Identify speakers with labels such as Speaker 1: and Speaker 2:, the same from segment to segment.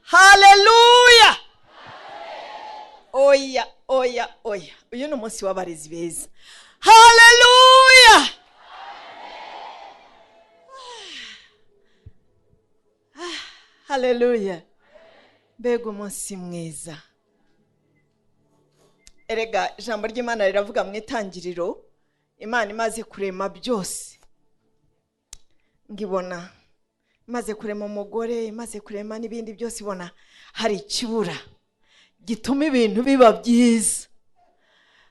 Speaker 1: Haleluya. Oya uyu ni umunsi w'abarezi beza. Haleluya. Haleluya. Mbega umunsi mwiza. Erega ijambo ry'Imana riravuga mu itangiriro, Imana imaze kurema byose ngibona, imaze kurema umugore, imaze kurema n'ibindi byose, ibona hari ikibura gituma ibintu biba byiza.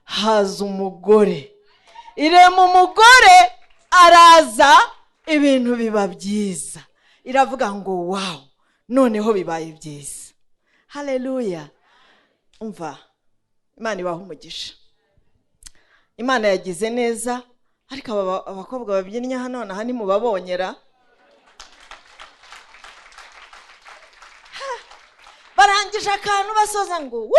Speaker 1: Haza umugore, irema umugore, araza, ibintu biba byiza. Iravuga ngo wow, noneho bibaye byiza. Haleluya. Umva, Imana ibaha umugisha. Imana yagize neza, ariko abakobwa babyinnye hano na hani mubabonyera. Barangije akantu basoza ngo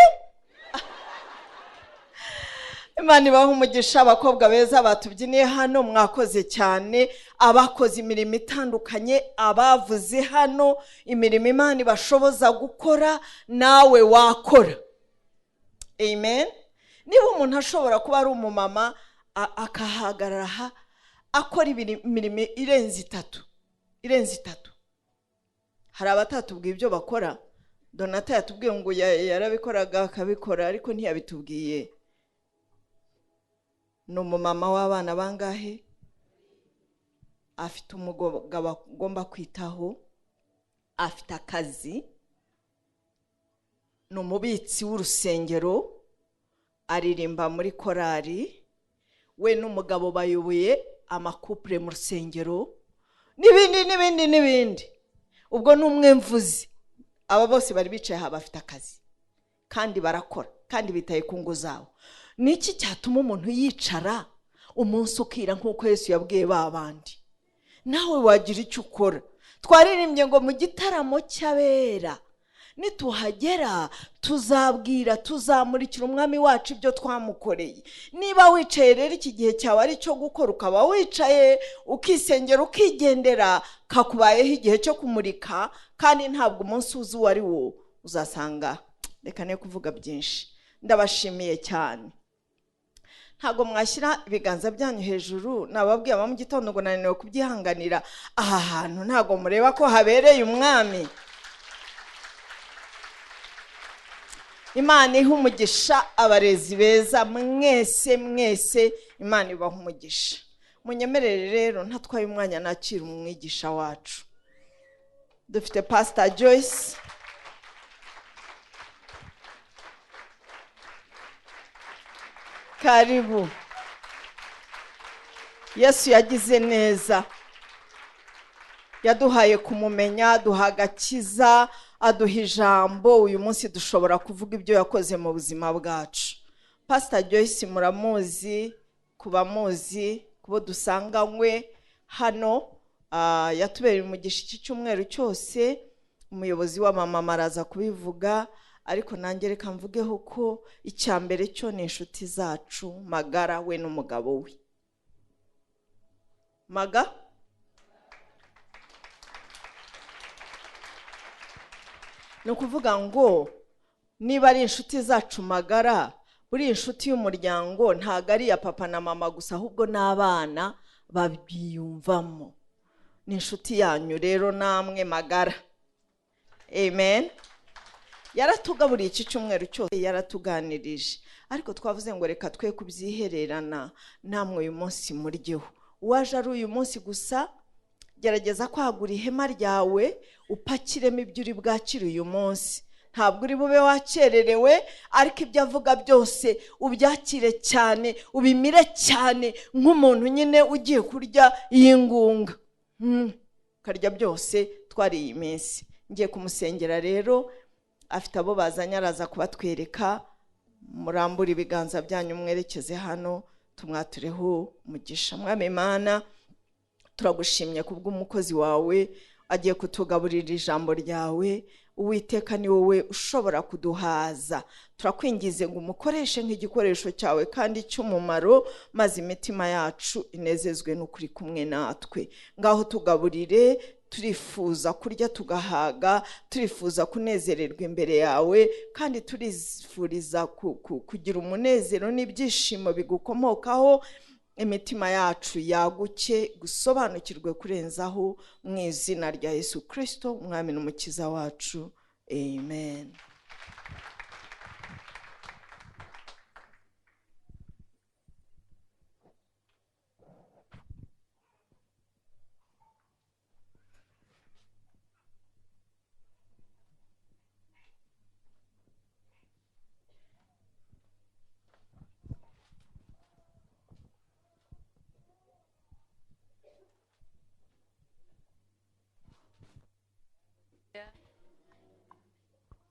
Speaker 1: Imana ibaha umugisha. Abakobwa beza batubyiniye hano, mwakoze cyane. Abakoze imirimo itandukanye, abavuze hano imirimo Imana ibashoboza gukora, nawe wakora. Amen. Niba umuntu ashobora kuba ari umumama akahagarara akora imirimo irenze itatu, hari abatatubwiye ibyo bakora. Donata yatubwiye ngo yarabikoraga akabikora, ariko ntiyabitubwiye. Ni umumama w'abana bangahe, afite umugabo agomba kwitaho, afite akazi, ni umubitsi w'urusengero, aririmba muri korari, we n'umugabo bayoboye amakupure mu rusengero, n'ibindi. Ubwo ni umwe mvuzi. Aba bose bari bicaye aha bafite akazi kandi barakora kandi bitaye ku ngo zabo. Niki cyatuma umuntu yicara umunsi ukira nk'uko Yesu yabwiye babandi? Nawe wagira icyo ukora. Twaririmbye ngo mu gitaramo cy'abera nituhagera tuzabwira, tuzamurikira umwami wacu ibyo twamukoreye. Niba wicaye rero iki gihe cyawe ari cyo gukora, ukaba wicaye ukisengera ukigendera, kakubayeho igihe cyo kumurika, kandi ntabwo umunsi uzi wari wo, uzasanga reka ne kuvuga byinshi. Ndabashimiye cyane. Ntago mwashyira ibiganza byanyu hejuru. Nababwiye aba mu gitondo ngo nananiwe kubyihanganira. Aha hantu ntago mureba ko habereye umwami. Imana iha umugisha abarezi beza mwese, Imana ibaha umugisha. Munyemerere rero ntatwaye umwanya nakira umwigisha wacu. Dufite Pastor Joyce. Karibu. Yesu yagize neza, yaduhaye kumumenya, duha agakiza, aduha ijambo. Uyu munsi dushobora kuvuga ibyo yakoze mu buzima bwacu. Pastor Joyce muramuzi, kubamuzi, kubo dusanganywe hano, yatubereye umugisha iki cyumweru cyose. Umuyobozi w'amamama araza kubivuga, ariko nanjye reka mvugeho ko icyambere cyo ni inshuti zacu magara, we n'umugabo we. Maga no kuvuga ngo niba ari inshuti zacu magara, buri inshuti y'umuryango ntago ari ya papa na mama gusa, ahubwo n'abana babiyumvamo. Ni inshuti yanyu rero namwe magara. Amen. Yaratugaburiye iki cyumweru cyose, yaratuganirije, ariko twavuze ngo reka twe kubyihererana, namwe uyu munsi muryeho. Uwaje ari uyu munsi gusa, gerageza kwagura ihema ryawe upakiremo ibyo uri bwakire uyu munsi. Ntabwo uri bube wakererewe, ariko ibyo avuga byose ubyakire cyane, ubimire cyane nk'umuntu nyine ugiye kurya y'ingunga. Karya byose twari iyi minsi. Ngiye kumusengera rero, afite abo bazanye araza kubatwereka. Murambura ibiganza byanyu mwerekeze hano, tumwatureho umugisha. Mwami Imana, turagushimye kubw'umukozi wawe agiye kutugaburira ijambo ryawe. Uwiteka ni wowe ushobora kuduhaza. Turakwingize ngo umukoreshe nk'igikoresho cyawe kandi cy'umumaro, maze imitima yacu inezezwe n'ukuri kumwe natwe. Ngaho tugaburire, turifuza kurya tugahaga, turifuza kunezererwa imbere yawe, kandi turifuriza kugira umunezero n'ibyishimo bigukomokaho. Imitima yacu yaguke gusobanukirwe kurenzaho, mu izina rya Yesu Kristo umwami n'umukiza wacu, amen.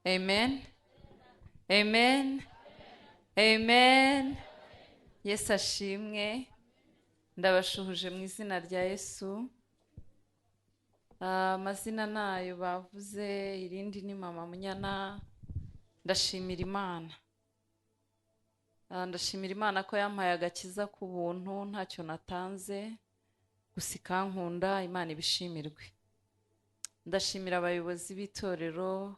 Speaker 2: Amen. Amen. Amen. Yesu ashimwe. Ndabashuhuje mu izina rya Yesu. Amazina nayo bavuze, irindi ni Mama Munyana. Ndashimira Imana. Ndashimira Imana ko yampaye agakiza ku buntu, ntacyo natanze, gusa ikankunda. Imana ibishimirwe. Ndashimira abayobozi b'itorero,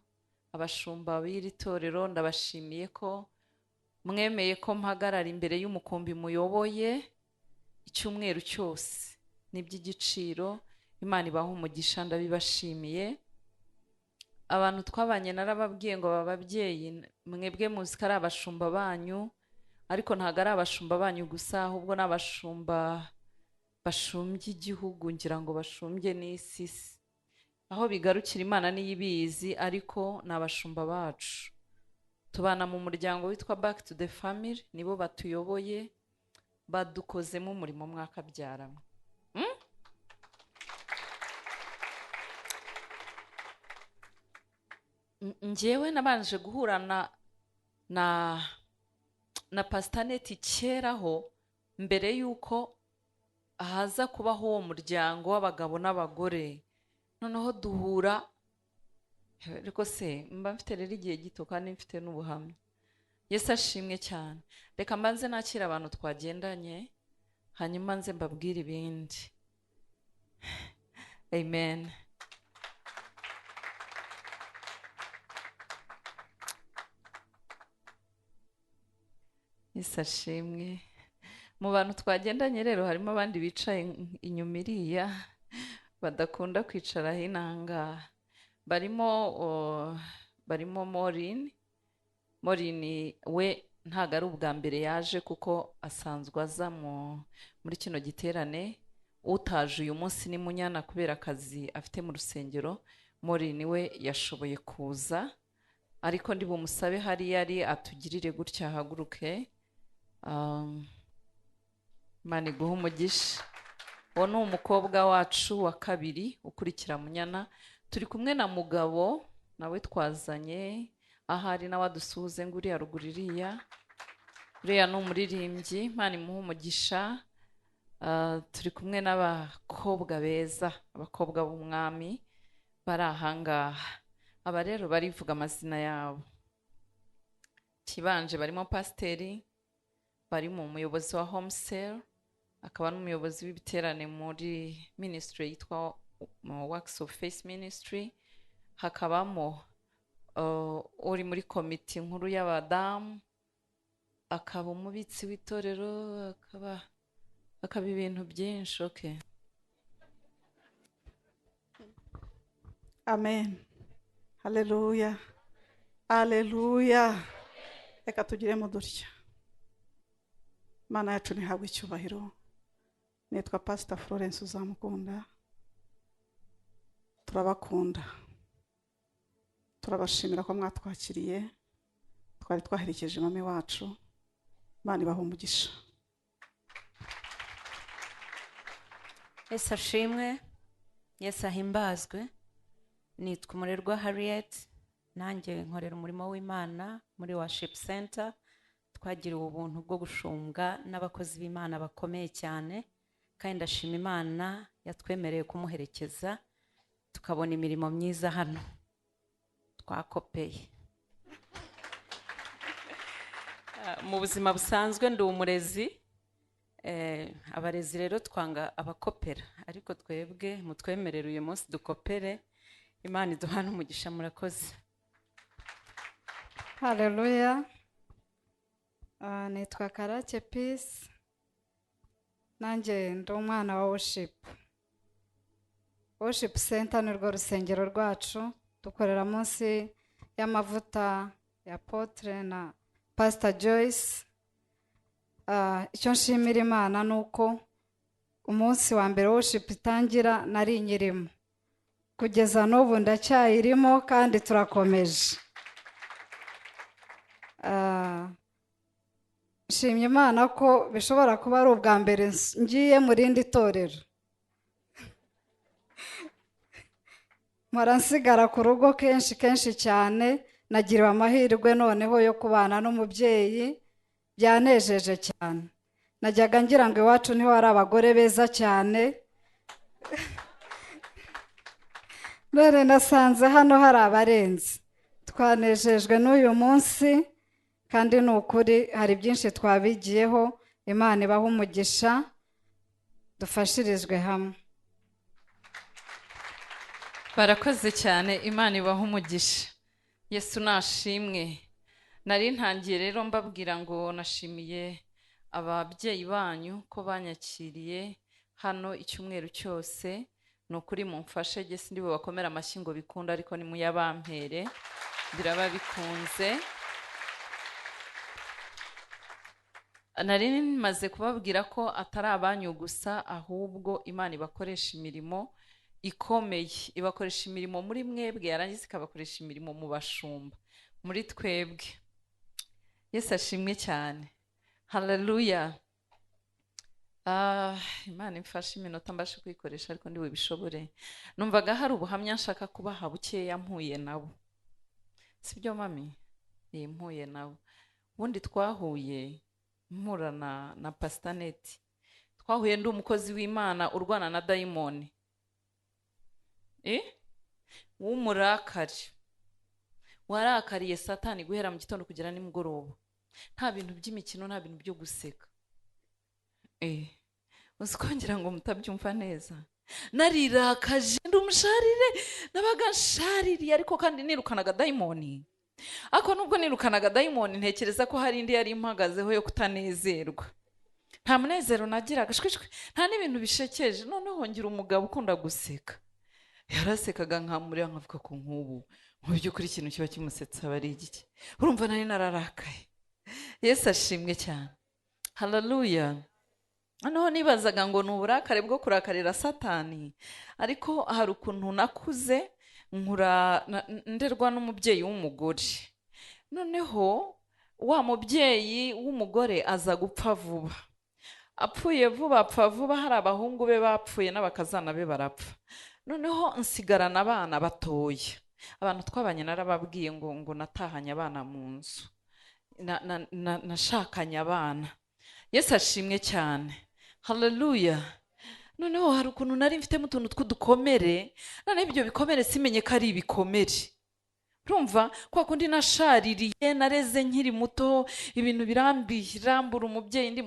Speaker 2: abashumba b'iri torero, ndabashimiye ko mwemeye ko mpagarara imbere y'umukumbi muyoboye icyumweru cyose. N'iby'igiciro. Imana ibaha umugisha, ndabibashimiye. Abantu twabanye narababwiye ngo bababyeyi, mwebwe muzi ko ari abashumba banyu, ariko ntago ari abashumba banyu gusa, ahubwo n'abashumba bashumbye igihugu, ngira ngo bashumbye n'isi. Aho bigarukira Imana niyo ibizi, ariko ni abashumba bacu. Tubana mu muryango witwa Back to the Family, nibo batuyoboye, badukozemo umurimo mwakabyaramo. Njyewe nabanje guhura na Pastaneti keraho, mbere yuko haza kubaho uwo muryango w'abagabo n'abagore. Noneho duhura, ariko se mba mfite rero igihe gito kandi mfite n'ubuhamya. Yesu ashimwe cyane. Reka mbanze nakira abantu twagendanye, hanyuma nze mbabwire ibindi. Amen. Yesu ashimwe. Mu bantu twagendanye rero harimo abandi bicaye inyuma iriya, badakunda kwicara hinanga. Barimo Morini we ntago ari ubwa mbere yaje, kuko asanzwe aza muri kino giterane. Utaje uyu munsi ni Munyana kubera akazi afite mu rusengero. Morini we yashoboye kuza, ariko ndi bumusabe hariya ari atugirire gutya ahaguruke. Imana iguhe umugisha. Uwo ni umukobwa wacu wa kabiri ukurikira Munyana. Turi kumwe na Mugabo, nawe twazanye, ahari nawe adusuhuze ngo uriya ruguru iriya. Uriya ni umuririmbyi, Imana imuhe umugisha. Turi kumwe n'abakobwa beza, abakobwa b'umwami bari ahangaha. Aba rero barivuga amazina yabo. Kibanje barimo Pasiteri, barimo umuyobozi wa Home Cell, akaba n'umuyobozi w'ibiterane muri ministry yitwa Works of Faith Ministry. Hakabamo uri muri komite nkuru y'abadamu, akaba umubitsi w'itorero, akaba ibintu byinshi. Okay.
Speaker 3: Amen. Haleluya. Haleluya. Reka tugiremo dutya. Imana yacu ntihabwe icyubahiro. Nitwa Pastor Florence Uzamukunda. Turabakunda. Turabashimira ko mwatwakiriye. Twari twaherekeje mami wacu. Imana ibahe umugisha.
Speaker 4: Yesu ashimwe. Yesu ahimbazwe. Nitwa Umurerwa Harriet, nanjye nkorera umurimo w'Imana muri Worship Center. Twagiriwe ubuntu bwo gushumbwa n'abakozi b'Imana bakomeye cyane, kandi ndashima Imana yatwemereye kumuherekeza tukabona imirimo myiza hano. Twakopeye. Mu buzima busanzwe ndi umurezi, abarezi rero twanga abakopera, ariko twebwe mutwemerere uyu munsi dukopere. Imana iduhana umugisha. Murakoze.
Speaker 5: Haleluya. Nitwa Karake Peace, nanjye ndi umwana wa worship center, nirwo rusengero rwacu. Dukorera munsi y'amavuta ya Apotre na Pastor Joyce. Icyo nshimira Imana nuko umunsi wa mbere worship itangira nari nyirimo, kugeza n'ubu ndacyayirimo kandi turakomeje. Nshimye Imana ko bishobora kuba ari ubwa mbere ngiye mu rindi torero. Mpora nsigara ku rugo kenshi cyane, nagiriwe amahirwe noneho yo kubana n'umubyeyi, byanejeje cyane. Najyaga ngira ngo iwacu niho hari abagore beza cyane, none nasanze hano hari abarenze. Twanejejwe n'uyu munsi, kandi ni ukuri hari byinshi twabigiyeho. Imana ibaha umugisha, dufashirizwe hamwe.
Speaker 2: Barakoze cyane, Imana ibaha umugisha. Yesu nashimwe. Nari ntangiye rero mbabwira ngo nashimiye ababyeyi banyu ko banyakiriye hano icyumweru cyose. Ni ukuri mumfashe, jye sindi bubakomera amashyi ngo bikunda, ariko ni muyabampere, biraba bikunze. Nari maze kubabwira ko atari abanyu gusa, ahubwo Imana ibakoresha imirimo ikomeye. Ibakoresha imirimo muri mwebwe, yarangiza ikabakoresha imirimo mu bashumba, muri twebwe. Yesu ashimwe cyane. Haleluya. Imana imfashe iminota mbashe kwikoresha, ariko ndi bubishobore. Numvaga hari ubuhamya nshaka kubaha bukeya mpuye nabo. Sibyo mami? Mpuye nabo. Ubundi twahuye mpura na Pastor Neti. Twahuye ndi umukozi w'Imana urwana na dayimoni. W'umurakari. Warakariye Satani guhera mu gitondo kugera nimugoroba. Nta bintu by'imikino, nta bintu byo guseka. Uzikongera ngo mutabyumva neza. Narirakaje ndi umusharire, nabaga nshaririye, ariko kandi nirukanaga dayimoni. Ako nubwo nirukanaga dayimoni, ntekereza ko hari indi yari impagazeho yo kutanezerwa. Nta munezero nagiraga, nta n'ibintu bishekeje. Noneho ngira umugabo ukunda guseka. Yarasekaga nkamurira nkavuga ko nk'ubu mu by'ukuri ikintu kiba kimusetsa bari igiki. Urumva nari nararakaye. Yesu ashimwe cyane. Haleluya. Noneho nibazaga ngo ni uburakare bwo kurakarira Satani, ariko hari ukuntu nakuze nderwa n'umubyeyi w'umugore. Noneho wa mubyeyi w'umugore aza gupfa vuba. Apfuye vuba, apfa vuba, hari abahungu be bapfuye n'abakazana be barapfa. Noneho nsigarana abana batoya. Abantu twabanye narababwiye ngo natahanye abana mu nzu. Nashakanye abana. Yesu ashimwe cyane. Haleluya. Noneho hari ukuntu nari mfitemo utuntu tw'udukomere, noneho ibyo bikomere simenye ko ari ibikomere. Urumva kwa kundi nashaririye, nareze nkiri muto, ibintu birambura umubyeyi,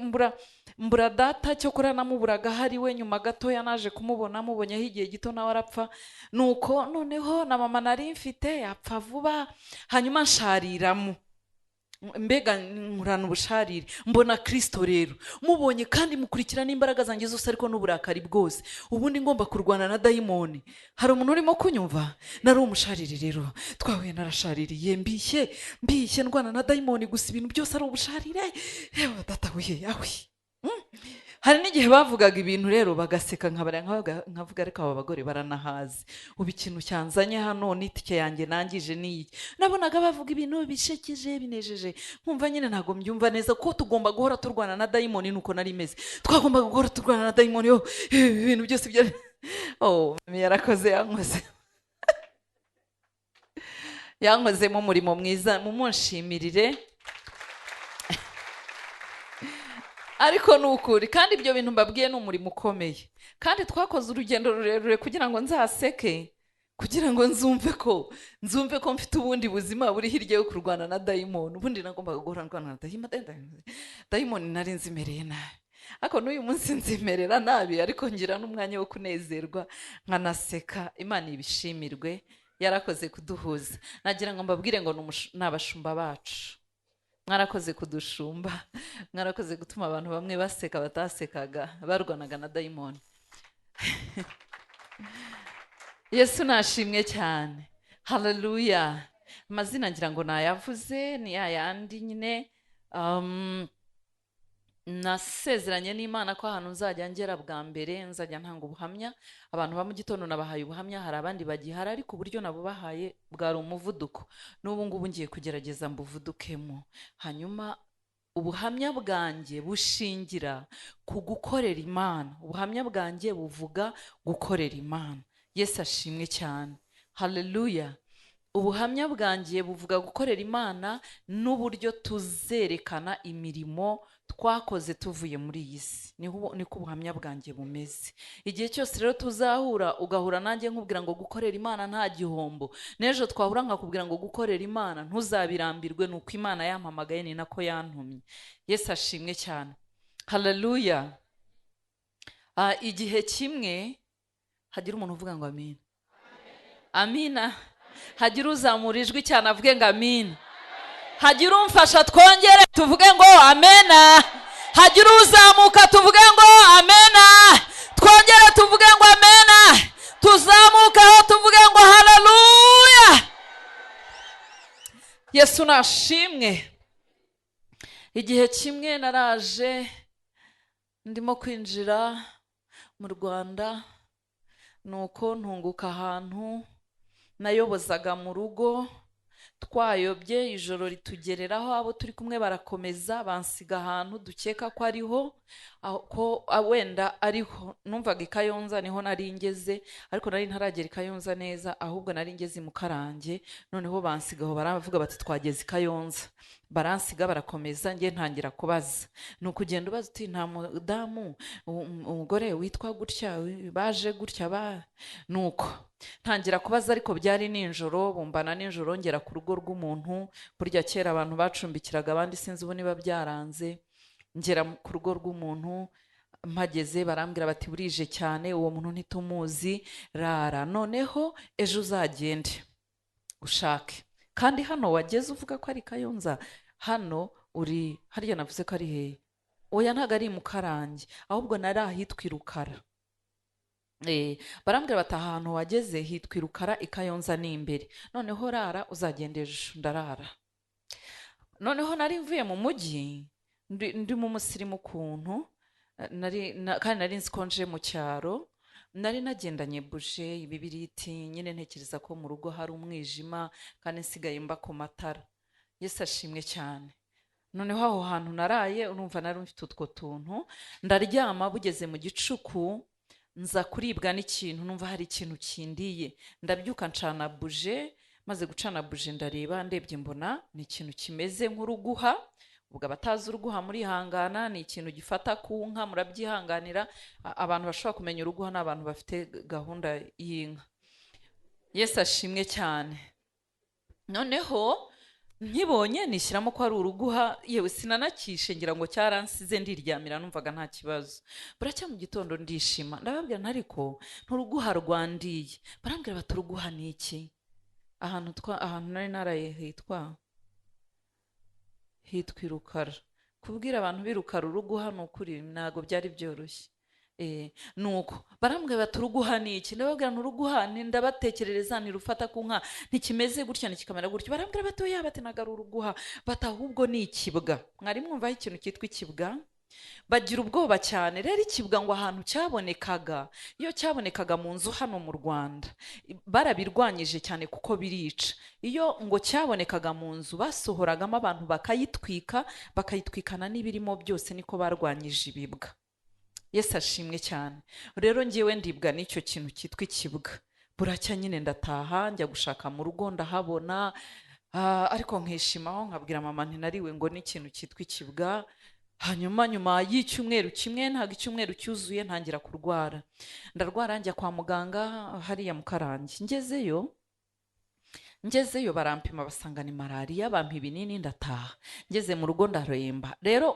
Speaker 2: mbura data, cyo kora namuburaga hari we. Nyuma gatoya naje kumubona, mubonyeho igihe gito nawe arapfa. Nuko noneho na mama nari mfite yapfa vuba, hanyuma nshariramo. Mbega nkurana ubusharire. Mbona Kristo rero mubonye kandi mukurikira n'imbaraga zanjye zose, ariko n'uburakari bwose. Ubundi ngomba kurwana na dayimoni. Hari umuntu urimo kunyumva? Nari umusharire rero, twahuye narashaririye, mbishye ndwana na dayimoni, gusa ibintu byose ari ubusharire. Yewe data we yawe. Hari n'igihe bavugaga ibintu rero bagaseka, nkavuga ariko aba bagore baranahazi. Ubu ikintu cyanzanye hano n'itike yanjye nangije n'iki. Nabonaga bavuga ibintu bishekeje, binejeje, nkumva nyine ntago mbyumva neza ko tugomba guhora turwana na dayimoni. Nuko nari meze, twagomba guhora turwana na dayimoni. Ibintu byose bya yarakoze, yankozemo umurimo mwiza, mumushimirire. Ariko nukuri, kandi ibyo bintu mbabwiye ni umurimo ukomeye, kandi twakoze urugendo rurerure kugira ngo nzaseke, kugira ngo nzumve ko mfite ubundi buzima buri hirya yo kurwana na dayimoni. Ubundi nagombaga guhora ndwana na dayimoni, nari nzimereye nabi. ariko n'uyu munsi nzimerera nabi, ariko ngira n'umwanya wo kunezerwa nkanaseka. Imana ibishimirwe, yarakoze kuduhuza. Nagira ngo mbabwire ngo ni abashumba bacu, mwarakoze kudushumba, mwarakoze gutuma abantu bamwe baseka batasekaga, barwanaga na dayimoni. Yesu nashimwe cyane, haleluya. Amazina ngira ngo nayavuze, ni yayandi nyine. Nasezeranye n'Imana ko ahantu nzajya ngera bwa mbere nzajya ntanga ubuhamya. Abantu ba mu gitondo nabahaye ubuhamya, hari abandi bagihari, ariko uburyo nabubahaye bwari umuvuduko. N'ubu ngubu ngiye kugerageza mbuvudukemo. Hanyuma ubuhamya bwanjye bushingira ku gukorera Imana. Ubuhamya bwanjye buvuga gukorera Imana. Yesu ashimwe cyane, haleluya. Ubuhamya bwanjye buvuga gukorera Imana n'uburyo tuzerekana imirimo twakoze tuvuye muri iyi si. Niko ubuhamya bwanjye bumeze. Igihe cyose rero tuzahura, ugahura nanjye nkubwira ngo gukorera Imana nta gihombo, n'ejo twahura nkakubwira ngo gukorera Imana ntuzabirambirwe, nuko Imana yampamagaye, ni nako yantumye. Yesu ashimwe cyane, haleluya. Igihe kimwe hagira umuntu uvuga ngo amina, amina. Hagira uzamura ijwi cyane avuge ngo amina. Hagira umfasha twongere tuvuge ngo amena. Hagira uzamuka tuvuge ngo amena. Twongere tuvuge ngo amena. Tuzamukaho tuvuge ngo haleluya. Yesu nashimwe. Igihe kimwe naraje ndimo kwinjira mu Rwanda, nuko ntunguka ahantu nayobozaga mu rugo. Twayobye, ijoro ritugereraho, abo turi kumwe barakomeza bansiga ahantu dukeka ko ariho, ko wenda ariho. Numvaga i Kayonza niho nari ngeze, ariko nari ntaragera i Kayonza neza, ahubwo nari ngeze mu Karange. Noneho bansigaho, baravuga bati twageze i Kayonza. Baransiga barakomeza, ngiye ntangira kubaza. Nuko ugenda ubaza uti nta mudamu, umugore witwa gutya, baje gutya nuko ntangira kubaza. Ariko byari ninjoro, bumbana ninjoro, ngera ku rugo rw'umuntu. Burya kera abantu bacumbikiraga abandi, sinzi ubu niba byaranze. Ngera ku rugo rw'umuntu, mpageze barambwira bati burije cyane, uwo muntu ntitumuzi, rara noneho ejo uzagende ushake. Kandi hano wageze uvuga ko ari Kayonza, hano uri harya navuze ko ari hehe? Oya, ntago ari mu Karange, ahubwo nari ahitwa i Rukara. Barambwira bati ahantu wageze hitwa i Rukara, i Kayonza ni imbere, noneho rara uzagenda ejo. Ndarara. Noneho nari mvuye mu mujyi, ndi mu musirimu kuntu, kandi nari nzi ko nje mu cyaro. Nari nagendanye buje, ibibiriti, nyine ntekereza ko mu rugo hari umwijima, kandi nsigaye mba ku matara. Yesu ashimwe cyane. Noneho aho hantu naraye, urumva nari mfite utwo tuntu. Ndaryama, bugeze mu gicuku nza kuribwa n'ikintu, numva hari ikintu kindiye. Ndabyuka ncana buje, maze gucana buje ndareba, ndebye mbona ni ikintu kimeze nk'uruguha. Ubwo abatazi uruguha muri hangana, ni ikintu gifata ku nka, murabyihanganira. Abantu bashobora kumenya uruguha ni abantu bafite gahunda y'inka. Yesu ashimwe cyane. Noneho nkibonye nishyiramo ko ari uruguha, yewe sinanakishe, ngira ngo cyaransize, ndiryamira, numvaga nta kibazo. Buracya mu gitondo ndishima, ndababwira ntariko nturuguha rwandiye. Barambwira bati uruguha ni iki? Ahantu nari naraye hitwa i Rukara. Kubwira abantu b'i Rukara uruguha ni ukuri ntago byari byoroshye. Nuko barambwira bati uruguha ni iki? Ndababwira nturuguha, ndabatekerereza, ntirufata ku nka, ntikimeze gutya ntikikamera gutya. Barambwira bati oya, bati ntago ari uruguha, bati ahubwo ni ikibwa. Mwari mwumvaho ikintu cyitwa ikibwa? Bagira ubwoba cyane. Rero ikibwa ngo ahantu cyabonekaga, iyo cyabonekaga mu nzu hano mu Rwanda, barabirwanyije cyane kuko birica. Iyo ngo cyabonekaga mu nzu, basohoragamo abantu bakayitwikana n'ibirimo byose, niko barwanyije ibibwa. Yesu ashimwe cyane. Rero ngiyewe ndibwa n'icyo kintu cyitwa ikibwa. Buracya nyine ndataha, njya gushaka mu rugo, ndahabona, ariko nkishimaho, nkabwira mama ntinariwe ngo n'ikintu cyitwa ikibwa. Hanyuma nyuma y'icyumweru kimwe, ntago icyumweru cyuzuye, ntangira kurwara. Ndarwara, njya kwa muganga hariya mu Karange. Ngezeyo ngezeyo barampima basanga ni malariya, bampa ibinini ndataha. Ngeze mu rugo ndaremba. Rero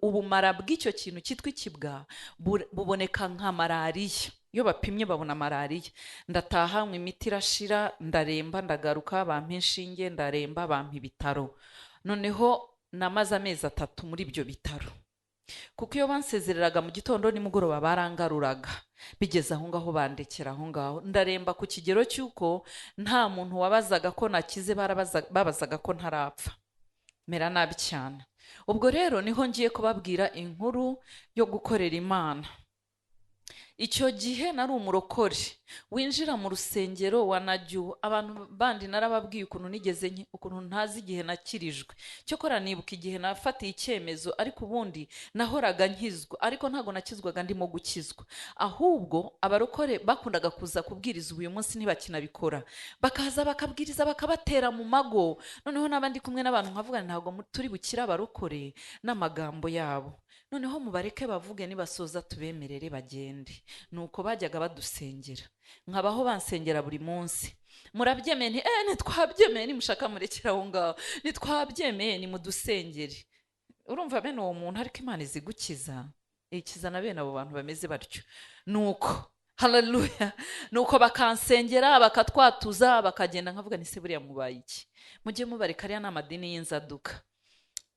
Speaker 2: ubumara bw'icyo kintu cyitwa ikibwa buboneka nka malariya. Iyo bapimye babona malariya. Ndataha mu imiti irashira, ndaremba, ndagaruka, bampa inshinge, ndaremba, bampa ibitaro. Noneho namaze amezi 3 muri ibyo bitaro, kuko iyo bansezereraga mu gitondo nimugoroba barangaruraga. Bigeze aho ngaho bandekera aho ngaho, ndaremba ku kigero cy'uko nta muntu wabazaga ko nakize, babazaga ko ntarapfa, mera nabi cyane. Ubwo rero niho ngiye kubabwira inkuru yo gukorera Imana. Icyo gihe nari umurokore winjira mu rusengero wanajyu. Abantu bandi narababwiye ukuntu ntazi igihe nakirijwe. Cyokora nibuka igihe nafatiye icyemezo, ariko ubundi nahoraga nkizwa, ariko ntago nakizwaga ndimo gukizwa. Ahubwo abarokore bakundaga kuza kubwiriza, uyu munsi ntibakinabikora, bakaza bakabwiriza bakabatera mu mago. Noneho nabandi kumwe n'abantu nkavuga ntago turi bukira abarokore n'amagambo yabo. Noneho mubareke bavuge, nibasoza tubemerere bagende. Nuko bajyaga badusengera, nkabaho bansengera buri munsi. Murabyemeye? Ntitwabyemeye, nimushaka murekera aho ngaho. Ntitwabyemeye, nimudusengere. Urumva bene uwo muntu, ariko Imana izigukiza, ikiza na bene abo bantu bameze batyo. Nuko haleluya, nuko bakansengera bakatwatuza bakagenda. Nkavuga ni se buriya mubaye iki? Mujye mubareka, ariya n'amadini y'inzaduka.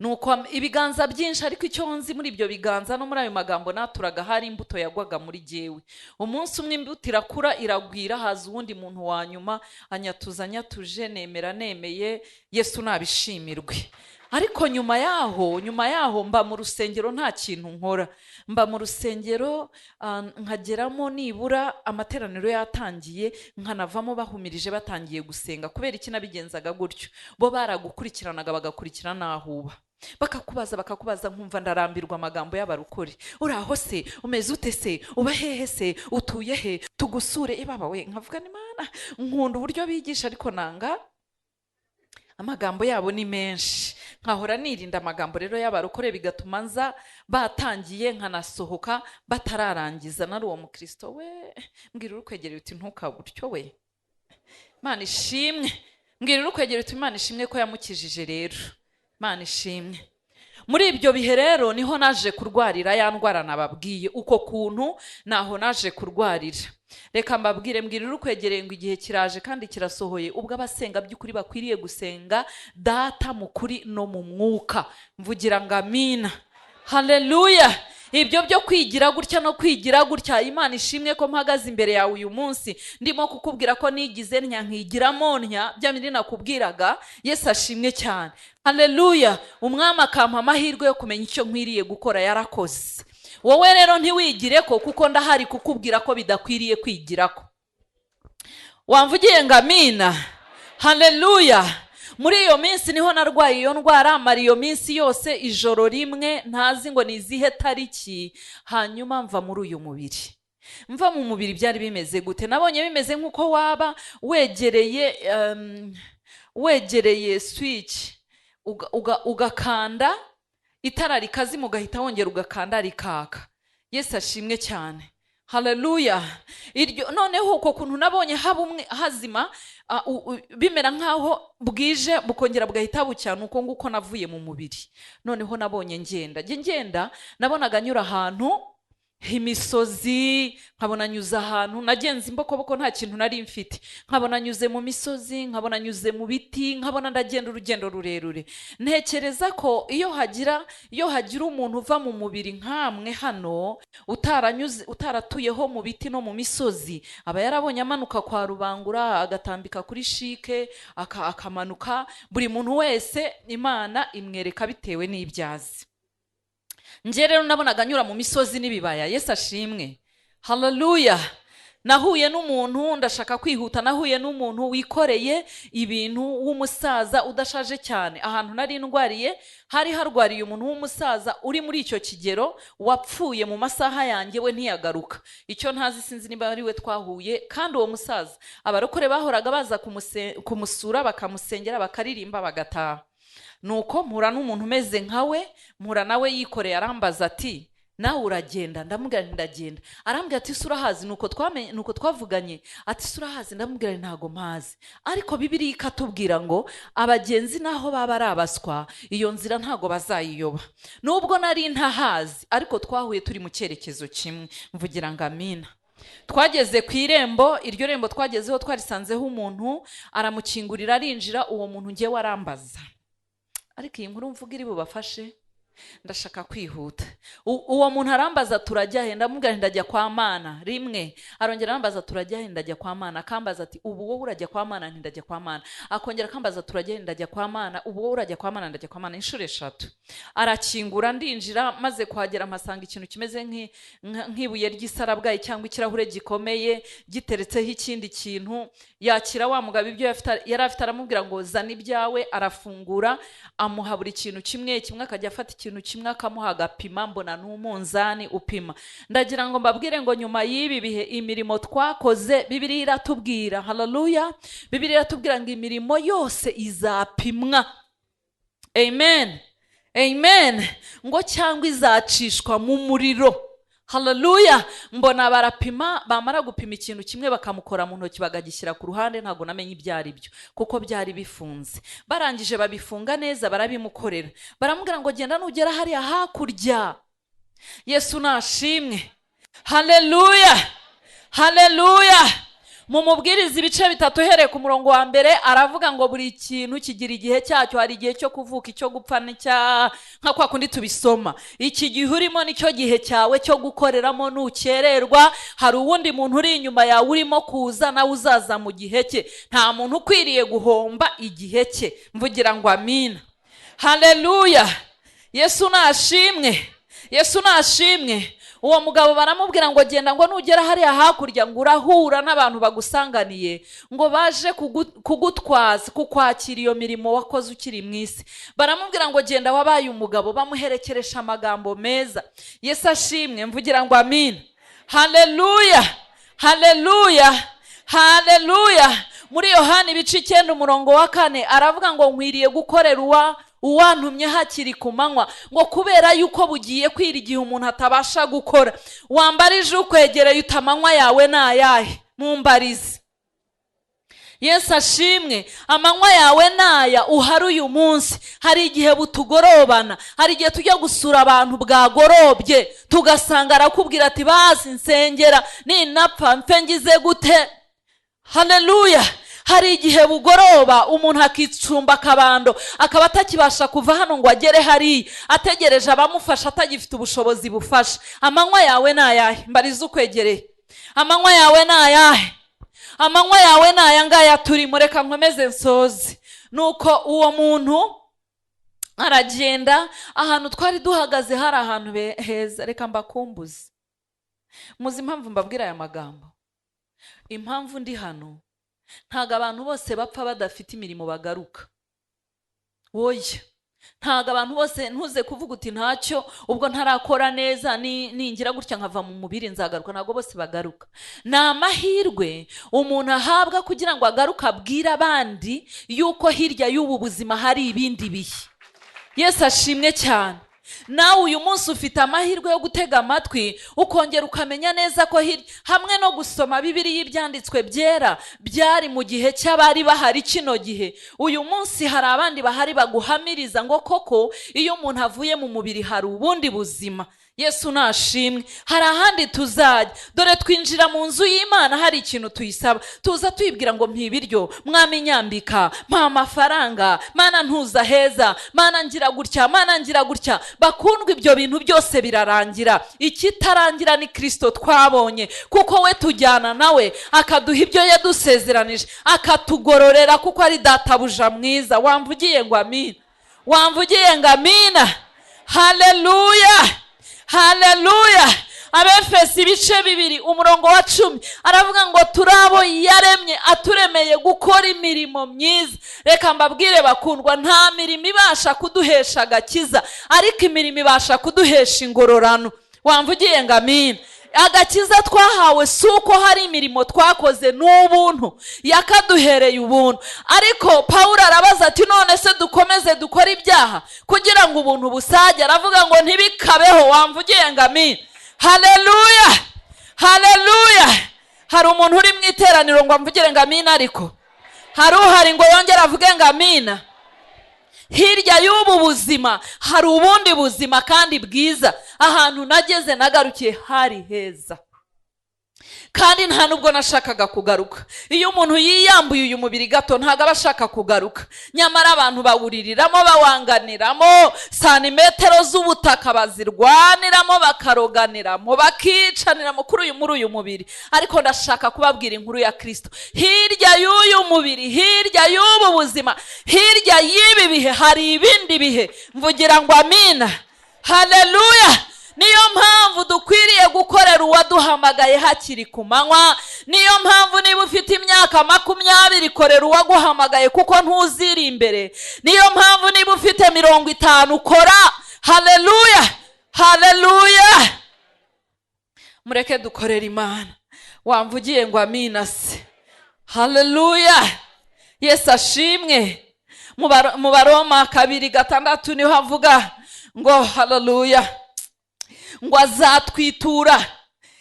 Speaker 2: Nuko ibiganza byinshi, ariko icyo nzi muri ibyo biganza no muri ayo magambo naturaga, hari imbuto yagwaga muri jyewe. Umunsi umwe imbuto irakura iragwira, haza uwundi muntu wa nyuma anyatuje, nemeye, Yesu nabishimirwe. Ariko nyuma yaho mba mu rusengero nta kintu nkora. Mba mu rusengero nkageramo nibura amateraniro yatangiye, nkanavamo bahumirije batangiye gusenga. Kubera iki nabigenzaga gutyo? Bo baragukurikiranaga bagakurikira nahuba, bakakubaza nkumva ndarambirwa amagambo y'abarukuri. Uraho se? Umeze ute se? Uba hehe se? Utuye he? Tugusure. Baba we, nkavuga ni Mana, nkunda uburyo bigisha, ariko nanga amagambo yabo ni menshi. Nkahora nirinda amagambo rero y'abarokore, bigatuma nza batangiye nkanasohoka batararangiza. Nari uwo mukristo we, mbwira urukwegereye uti ntukaburyo we, Imana ishimwe. Mbwira urukwegereye uti Imana ishimwe ko yamukijije. Rero Imana ishimwe. Muri ibyo bihe rero niho naje kurwarira ya ndwara nababwiye. Uko kuntu naho naje kurwarira. Reka mbabwire, mbwira urukwegereye ngo igihe kiraje kandi kirasohoye ubwo abasenga by'ukuri bakwiriye gusenga Data mu kuri no mu mwuka. Mvugira ngo amina, haleluya. Ibyo byo kwigira gutya no kwigira gutya, Imana ishimwe ko mpagaze imbere yawe uyu munsi ndimo kukubwira ko nigize nkigiramo bya bindi nakubwiraga. Yesu ashimwe cyane, haleluya. Umwami akampa amahirwe yo kumenya icyo nkwiriye gukora, yarakoze. Wowe rero ntiwigire ko, kuko ndahari kukubwira ko bidakwiriye kwigira ko. Wamvugiye ngo amina, haleluya. Muri iyo minsi niho narwaye iyo ndwara, mara iyo minsi yose ijoro rimwe ntazi ngo nizihe tariki. Hanyuma mva muri uyu mubiri. Mva mu mubiri byari bimeze gute? Nabonye bimeze nk'uko waba wegereye switch ugakanda itara rikazima, ugahita wongera ugakanda rikaka. Yesu ashimwe cyane, haleluya. Noneho uko kuntu nabonye hazima, bimera nkaho bwije bukongera bugahita bucya. Nuko nguko navuye mu mubiri. Noneho nabonye ngenda nabonaga nyura ahantu imisozi, nkabona nyuze ahantu nagenze imbokoboko nta kintu nari mfite, nkabona nyuze mu misozi, nkabona nyuze mu biti, nkabona ndagenda urugendo rurerure. Ntekereza ko iyo hagira umuntu uva mu mubiri nkamwe hano utaratuyeho mu biti no mu misozi, aba yarabonye amanuka kwa Rubangura, agatambika kuri Shike, akamanuka. Buri muntu wese Imana imwereka bitewe n'ibyazi. Nje rero nabonaga nyura mu misozi n'ibibaya. Yesu ashimwe, haleluya. Nahuye n'umuntu, ndashaka kwihuta, nahuye n'umuntu wikoreye ibintu w'umusaza udashaje cyane. Ahantu nari ndwariye hari harwariye umuntu w'umusaza uri muri icyo kigero, wapfuye mu masaha yanjye, we ntiyagaruka. Icyo ntazi, sinzi niba ari we twahuye. Kandi uwo musaza abarokore bahoraga baza kumusura, bakamusengera, bakaririmba, bagataha. Nuko mpura n'umuntu umeze nkawe, mpura nawe yikoreye, arambaza ati nawe uragenda. Ndamubwira nti ndagenda. Arambwira ati ese urahazi? nuko twavuganye. Ati ese urahazi? Ndamubwira nti ntago mpazi. Ariko Bibiliya ikatubwira ngo abagenzi naho baba ari abaswa, iyo nzira ntago bazayiyoba. Nubwo nari ntahazi, ariko twahuye turi mu cyerekezo kimwe. Mvugira ngo amina. Twageze ku irembo, iryo rembo twagezeho twarisanzeho umuntu, aramukingurira arinjira. Uwo muntu ngewe arambaza, ariko iyi nkuru mvuga iri bubafashe, ndashaka kwihuta. Uwo muntu arambaza turajya he? Ndamubwira ndajya kwa Mana. Rimwe arongera arambaza turajya he? Ndajya kwa Mana. Akambaza ati ubu wowe urajya kwa Mana? Ndajya kwa Mana. Akongera akambaza turajya he? Ndajya kwa Mana. Ubu wowe urajya kwa Mana? Ndajya kwa Mana. Inshuro 3. Arakingura ndinjira, maze kuhagera mpasanga ikintu kimeze nk'ibuye ry'isarabwayi cyangwa ikirahure gikomeye giteretseho ikindi kintu. Yakira wa mugabo ibyo yari afite, aramubwira ngo zana ibyawe. Arafungura, amuha buri kintu kimwe kimwe, akajya afata ikintu kimwe akamuha agapima. Mbona n'umunzani upima. Ndagira ngo mbabwire ngo nyuma y'ibi bihe imirimo twakoze, Bibiliya iratubwira, haleluya, Bibiliya iratubwira ngo imirimo yose izapimwa. Amen, amen. Ngo cyangwa izacishwa mu muriro. Haleluya. Mbona barapima, bamara gupima ikintu kimwe bakamukora mu ntoki bakagishyira ku ruhande. Ntago namenye ibyo ari byo kuko byari bifunze. Barangije babifunga neza, barabimukorera. Baramubwira ngo genda nugera hariya hakurya. Yesu nashimwe. Haleluya, haleluya. Mu Mubwiriza ibice 3 uhereye ku murongo wa mbere aravuga ngo buri kintu kigira igihe cyacyo. Hari igihe cyo kuvuka, icyo gupfa, nka kwa kundi tubisoma. Iki gihe urimo nicyo gihe cyawe cyo gukoreramo. Nukererwa, hari uwundi muntu uri inyuma yawe urimo kuza, nawe uzaza mu gihe cye. Nta muntu ukwiriye guhomba igihe cye. Mvugira ngo amina. Haleluya. Yesu nashimwe, Yesu nashimwe. Uwo mugabo baramubwira ngo genda, ngo nugera hariya hakurya ngo urahura n'abantu bagusanganiye, ngo baje kugutwaza, kukwakira iyo mirimo wakoze ukiri mu isi. Baramubwira ngo genda, wabaye umugabo. Bamuherekeresha amagambo meza. Yesu ashimwe. Mvugira ngo amina. Haleluya, haleluya, haleluya. Muri Yohana ibice 9 umurongo wa 4 aravuga ngo nkwiriye gukorera uwantumye hakiri ku manywa, ngo kubera yuko bugiye kwira igihe umuntu atabasha gukora. Wambarije ukwegereye utamanywa yawe nayahe? Mumbarize. Yesu ashimwe. Amanywa yawe naya uhari uyu munsi. Hari igihe butugorobana, hari igihe tujya gusura abantu bwagorobye tugasanga arakubwira ati bazi nsengera, ninapfa mfe ngize gute. Haleluya. Hari igihe bugoroba umuntu akicumba akabando, akaba atakibasha kuva hano ngo agere hari, ategereje abamufasha, atagifite ubushobozi bufasha. Amanywa yawe nayahe? Mbariza ukwegereye. Amanywa yawe nayahe? Amanywa yawe naya ngaya turimo. Reka nkomeze nsoze. Nuko uwo muntu aragenda. Ahantu twari duhagaze hari ahantu heza. Reka mbakumbuze. Muzi impamvu mbabwira aya magambo? Impamvu ndi hano, ntago abantu bose bapfa badafite imirimo bagaruka. Oya, ntago abantu bose, ntuze kuvuga uti ntacyo ubwo ntarakora neza, ningira gutya nkava mu mubiri nzagaruka. Ntago bose bagaruka. Ni amahirwe umuntu ahabwa kugira ngo agaruke abwire abandi yuko hirya y'ubu buzima hari ibindi bihe. Yesu ashimwe cyane. Nawe uyu munsi ufite amahirwe yo gutega amatwi ukongera ukamenya neza ko hamwe no gusoma Bibiliya ibyanditswe byera byari mu gihe cy'abari bahari kino gihe. Uyu munsi hari abandi bahari baguhamiriza ngo koko iyo umuntu avuye mu mubiri hari ubundi buzima. Yesu nashimwe. Hari ahandi tuzajya. Dore twinjira mu nzu y'Imana, hari ikintu tuyisaba, tuza tuyibwira ngo mpibiryo, mwami nyambika, mpa amafaranga, Mana ntuza heza, Mana ngira gutya, Mana ngira gutya. Bakundwa, ibyo bintu byose birarangira. Ikitarangira ni Kristo twabonye, kuko we tujyana nawe akaduha ibyo yadusezeranije, akatugororera kuko ari databuja mwiza. Wamvugiye ngo amina? Wamvugiye ngo amina? Haleluya, haleluya. Abefesi ibice 2 umurongo wa 10 aravuga ngo turabo yaremye, aturemeye gukora imirimo myiza. Reka mbabwire bakundwa, nta mirimo ibasha kuduhesha agakiza, ariko imirimo ibasha kuduhesha ingororano. Wamvugiye ngo amina? agakiza twahawe si uko hari imirimo twakoze n'ubuntu, yakaduhereye ubuntu. Ariko Pawulo arabaza ati none se dukomeze dukora ibyaha kugira ngo ubuntu busage? Aravuga ngo ntibikabeho. Wamvugiye ngo amin. Haleluya, haleluya. Hari umuntu uri mu iteraniro ngo amvugire ngo amin, ariko hari uhari ngo yongere avuge ngo amina. Hirya y'ubu buzima hari ubundi buzima kandi bwiza. Ahantu nageze nagarukiye hari heza, kandi nta nubwo nashakaga kugaruka. Iyo umuntu yiyambuye uyu mubiri gato ntago aba ashaka kugaruka, nyamara abantu bawuririramo, bawanganiramo, santimetero z'ubutaka bazirwaniramo, bakaroganiramo, bakicaniramo muri uyu mubiri. Ariko ndashaka kubabwira inkuru ya Kristo. Hirya y'uyu mubiri, hirya y'ubu buzima, hirya y'ibi bihe hari ibindi bihe. Mvugira ngo amina. Haleluya. Niyo mpamvu dukwiriye gukorera uwaduhamagaye hakiri ku manywa. Niyo mpamvu niba ufite imyaka 20 korera uwaguhamagaye kuko ntuziri imbere. Niyo mpamvu niba ufite 50 kora. Haleluya, haleluya. Mureke dukorera Imana. Wamvugiye ngo amina se? Haleluya. Yesu ashimwe. Mu Baroma 2:6 niho havuga ngo haleluya, ngo azatwitura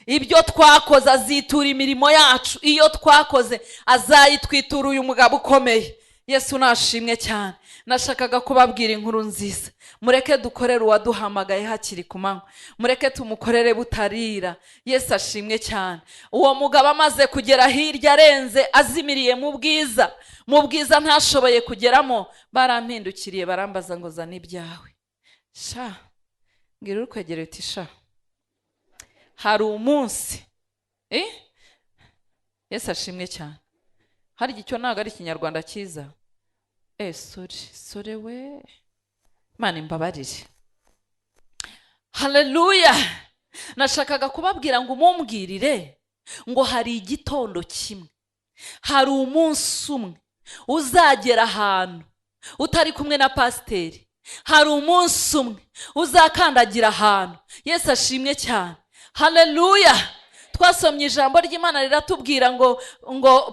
Speaker 2: ibyo twakoze, azitura imirimo yacu iyo twakoze, azayitwitura uyu mugabo ukomeye. Yesu nashimwe cyane. Nashakaga kubabwira inkuru nziza. Mureke dukorere uwaduhamagaye hakiri ku manywa, mureke tumukorere butarira. Yesu ashimwe cyane. Uwo mugabo amaze kugera hirya arenze, azimiriye mu bwiza ntashoboye kugeramo, barampindukiriye barambaza ngo zana ibyawe. Sha ngira urukwegereye uti sha, hari umunsi Yesu ashimwe cyane. Hari icyo ntago ari Ikinyarwanda cyiza. Sorry we, Imana imbabarire. Haleluya. Nashakaga kubabwira ngo mumbwirire ngo hari igitondo kimwe, hari umunsi umwe uzagera ahantu utari kumwe na pasiteri. Hari umunsi umwe uzakandagira ahantu. Yesu ashimwe cyane. Haleluya. Twasomye ijambo ry'Imana riratubwira ngo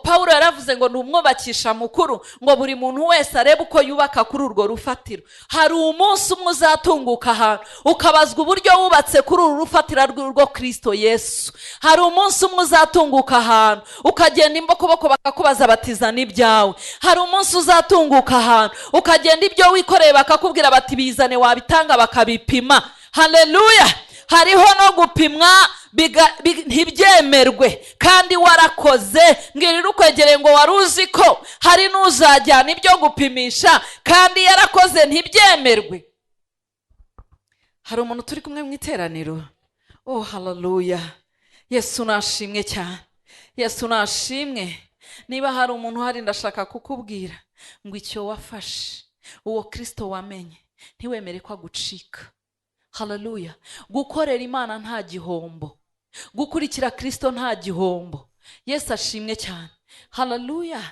Speaker 2: Pawulo yaravuze ngo numwubakisha mukuru, ngo buri muntu wese arebe uko yubaka kuri urwo rufatiro. Hari umunsi umwe uzatunguka ahantu ukabazwa uburyo wubatse kuri uru rufatira rwo Kristo Yesu. Hari umunsi umwe uzatunguka ahantu ukagenda imbokoboko bakakubaza batiza n'ibyawe. Hari umunsi uzatunguka ahantu ukagenda ibyo wikoreye bakakubwira bati bizane, wabitanga bakabipima. Haleluya. Hariho no gupimwa ntibyemerwe kandi warakoze. Ngirira ukwegereye ngo wari uzi ko hari n'uzajyana ibyo gupimisha kandi yarakoze ntibyemerwe. Hari umuntu turi kumwe mu iteraniro. Oh haleluya. Yesu nashimwe cyane. Yesu nashimwe. Niba hari umuntu hari, ndashaka kukubwira ngo icyo wafashe uwo Kristo wamenye ntiwemere ko agucika. Haleluya. Gukorera Imana nta gihombo, gukurikira Kristo nta gihombo. Yesu ashimwe cyane. Haleluya,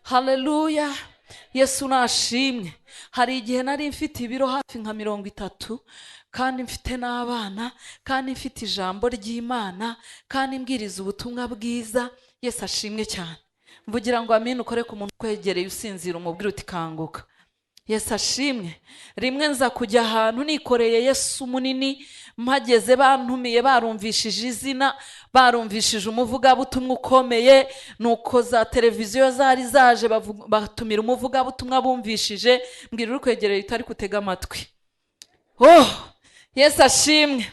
Speaker 2: haleluya. Yesu nashimwe. Hari igihe nari mfite ibiro hafi nka 30, kandi mfite n'abana, kandi mfite ijambo ry'Imana, kandi mbwiriza ubutumwa bwiza. Yesu ashimwe cyane. Mvugira ngo amen. Ukore ku muntu kwegereye usinzira umubwire uti kanguka. Yesu ashimwe. Rimwe nza kujya ahantu nikoreye Yesu munini, mpageze bantumiye, barumvishije izina, barumvishije umuvugabutumwa ukomeye. Nuko za televiziyo zari zaje batumira umuvugabutumwa bumvishije. Mbwira uri kwegereye utari kutega amatwi. Oh Yesu ashimwe.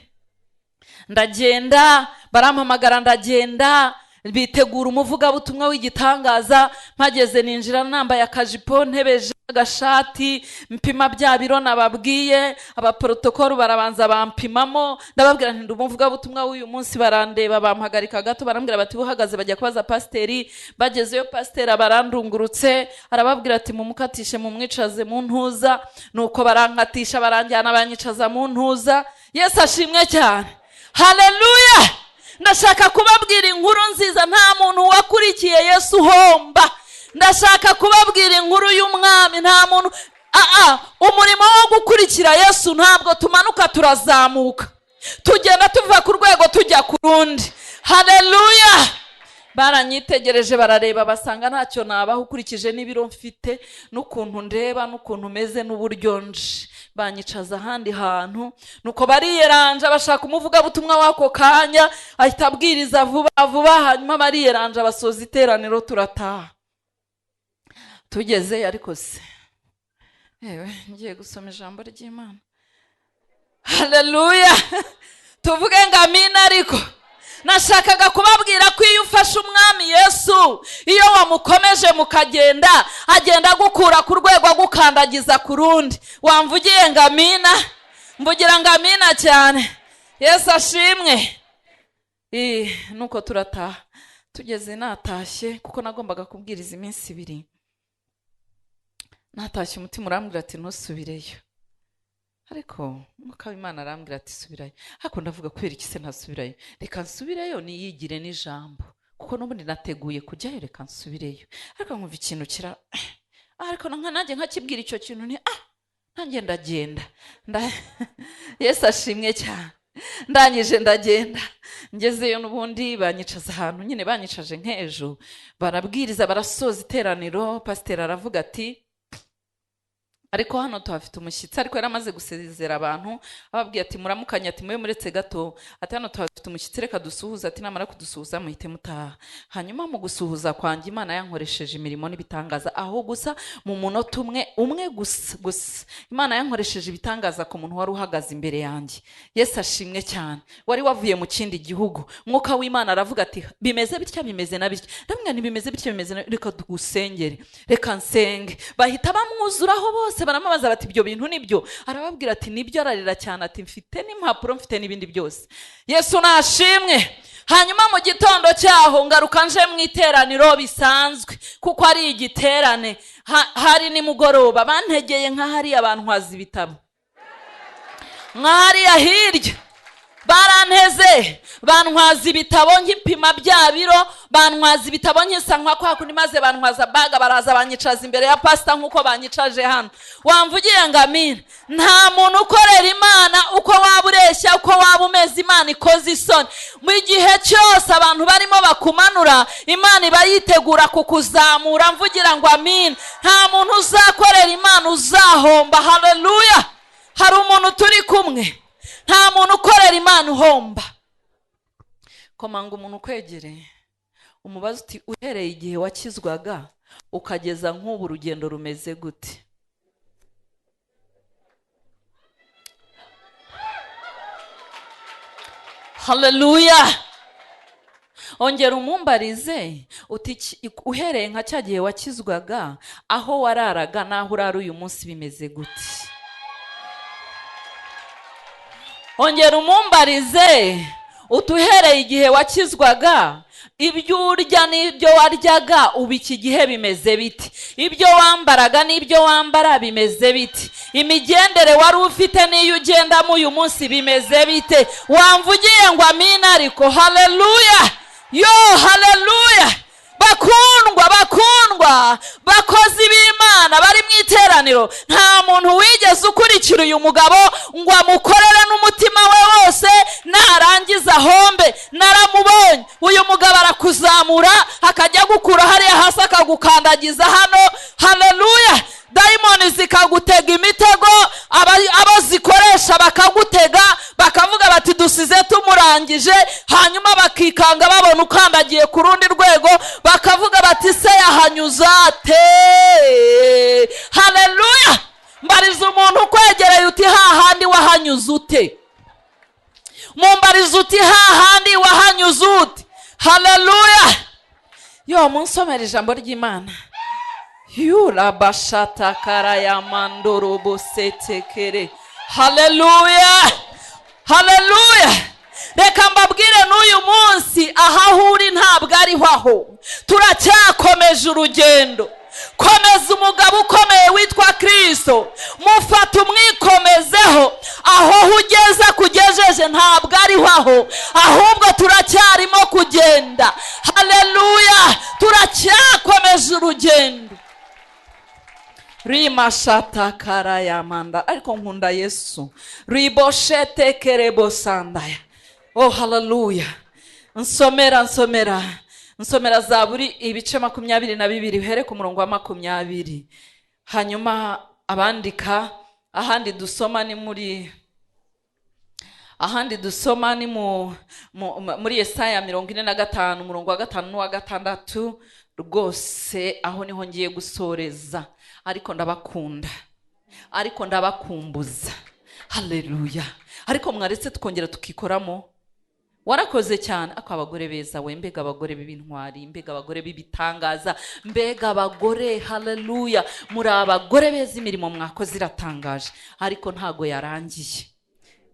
Speaker 2: Ndagenda, barampamagara ndagenda, bitegura umuvugabutumwa w'igitangaza. Mpageze ninjira nambaye akajipo, ntebeje agashati, mpima bya biro nababwiye. Abaprotokolo barabanza bampimamo, ndababwira nti umuvugabutumwa w'uyu munsi. Barandeba, bampagarika gato, barambwira bati buhagaze, bajya kubaza pasiteri. Bagezeyo pasiteri barandungurutse, arababwira ati mumukatishe mumwicaze mu ntuza. Nuko barankatisha, baranjyana banyicaza mu ntuza. Yesu ashimwe cyane. Haleluya. Ndashaka kubabwira inkuru nziza. Nta muntu wakurikiye Yesu homba. Ndashaka kubabwira inkuru y'umwami. Nta muntu umurimo wo gukurikira Yesu ntabwo tumanuka turazamuka. tugenda tuva ku rwego tujya ku rundi. Haleluya. Baranyitegereje barareba basanga ntacyo nabaho ukurikije n'ibiro mfite n'ukuntu ndeba n'ukuntu meze n'uburyo nje. Banyicaza ahandi hantu, nuko bariyeranja bashaka umuvugabutumwa w'ako kanya ahita abwiriza vuba vuba, hanyuma bariyeranja basoza iteraniro turataha. Tugeze ariko se yewe ngiye gusoma ijambo ry'Imana. Haleluya. Tuvuge ngo amina. Ariko nashakaga kubabwira ko iyo ufashe umwami Yesu, iyo wamukomeje mukagenda, agenda gukura ku rwego agukandagiza ku rundi. Wamvugiye ngo amina? Mvugira ngo amina cyane. Yesu ashimwe. Nuko turataha. Tugeze natashye kuko nagombaga kubwiriza iminsi 2. Natashye umutima urambwira ati ntusubireyo. Ariko Mwuka w'Imana arambwira ati subirayo. Ariko ndavuga kubera iki se ntasubirayo? Reka nsubireyo niyigire n'ijambo, kuko n'ubundi nateguye kujyayo, reka nsubireyo. Ariko nkumva ikintu kira ariko nanjye nkakibwira icyo kintu ni nanjye ndagenda. Yesu ashimwe cyane. Ndangije ndagenda, ngezeyo n'ubundi banyicaza ahantu nyine banyicaje nk'ejo, barabwiriza barasoza iteraniro. Pasiteri aravuga ati ariko hano tuhafite umushyitsi, ariko yaramaze gusezera abantu ababwiye ati muramukanya, ati mwe muretse gato, ati hano tuhafite umushyitsi reka dusuhuza, ati namara kudusuhuza muhite mutaha. Hanyuma mu gusuhuza kwanjye Imana yankoresheje imirimo n'ibitangaza, aho gusa mu munota umwe gusa Imana yankoresheje ibitangaza ku muntu wari uhagaze imbere yanjye. Yesu ashimwe cyane. Wari wavuye mu kindi gihugu. Mwuka w'Imana aravuga ati bimeze bitya bimeze na bitya. Ndamwe ntibimeze bitya bimeze na, reka dugusengere, reka nsenge. Bahita bamwuzuraho bose baramubaza bati ibyo bintu nibyo? Arababwira ati nibyo. Ararira cyane ati mfite n'impapuro mfite n'ibindi byose. Yesu nashimwe. Hanyuma mu gitondo cyaho ngaruka nje mu iteraniro bisanzwe kuko ari igiterane. Hari nimugoroba bantegeye nka hari abantu hazi ibitabo, nk'ahariya hirya baranteze bantwaza ibitabo nkipima bya biro, bantwaza ibitabo nkisa nka kwa kundi, maze bantwaza baga baraza banyicaza imbere ya pastor nkuko banyicaje hano. Wamvugiye ngo amina? Nta muntu ukorera Imana uko waba ureshya, uko waba umeze, Imana ikoze isoni. Mu gihe cyose abantu barimo bakumanura, Imana iba yitegura kukuzamura. Mvugira ngo amina. Nta muntu uzakorera Imana uzahomba. Haleluya. Hari umuntu turi kumwe. Nta muntu ukorera Imana uhomba. Komanga umuntu ukwegereye umubaza uti uhereye igihe wakizwaga ukageza nk'ubu urugendo rumeze gute? Haleluya. Ongera umumbarize uti uhereye nka cya gihe wakizwaga, aho wararaga naho urara uyu munsi bimeze gute? Ongera umumbarize utuhereye igihe wakizwaga, ibyo urya n'ibyo waryaga ubu iki gihe bimeze biti? Ibyo wambaraga n'ibyo wambara bimeze biti? Imigendere wari ufite n'iyo ugendamo uyu munsi bimeze bite? Wamvugiye ngo amina? Ariko haleluya. Yo haleluya. Bakundwa bakozi b'Imana bari mu iteraniro, nta muntu wigeze ukurikira uyu mugabo ngo amukorere n'umutima we wose narangiza hombe. Naramubonye uyu mugabo arakuzamura akajya gukura hariya hasi akagukandagiza hano. Haleluya. Daimoni zikagutega imitego, abo zikoresha bakagutega bakavuga bati dusize tumurangije, hanyuma bakikanga babona ukandagiye ku rundi rwego bakavuga bati se yahanyuza ate? Haleluya. Mbariza umuntu ukwegereye uti hahandi wahanyuze ute? Mumbariza uti hahandi wahanyuze ute? Haleluya. Yo munsomera ijambo ry'Imana. Yura bashata karaya mandoro bosetekere. Haleluya. Haleluya. Reka mbabwire n'uyu munsi aho uri ntabwo ariho aho. Turacyakomeje urugendo. Komeza umugabo ukomeye witwa Kristo. Mufata umwikomezeho. Aho ugeze kugejeje ntabwo ariho aho, ahubwo turacyarimo kugenda. Haleluya. Turacyakomeje urugendo. rimashata karayamanda, ariko nkunda Yesu. Riboshete kerebosandaya. Oh haleluya. Nsomera Zaburi ibice 22 uhere ku murongo wa 20. Hanyuma abandika ahandi dusoma ni muri Yesaya 45 umurongo wa 5 n'uwa 6. Rwose aho niho ngiye gusoreza, ariko ndabakumbuza. Haleluya. Ariko mwaretse tukongera tukikoramo. Warakoze cyane. Ako abagore beza we, mbega abagore b'intwari, mbega abagore b'ibitangaza, mbega abagore, haleluya. Muri abagore beza, imirimo mwakoze iratangaje, ariko ntago yarangiye.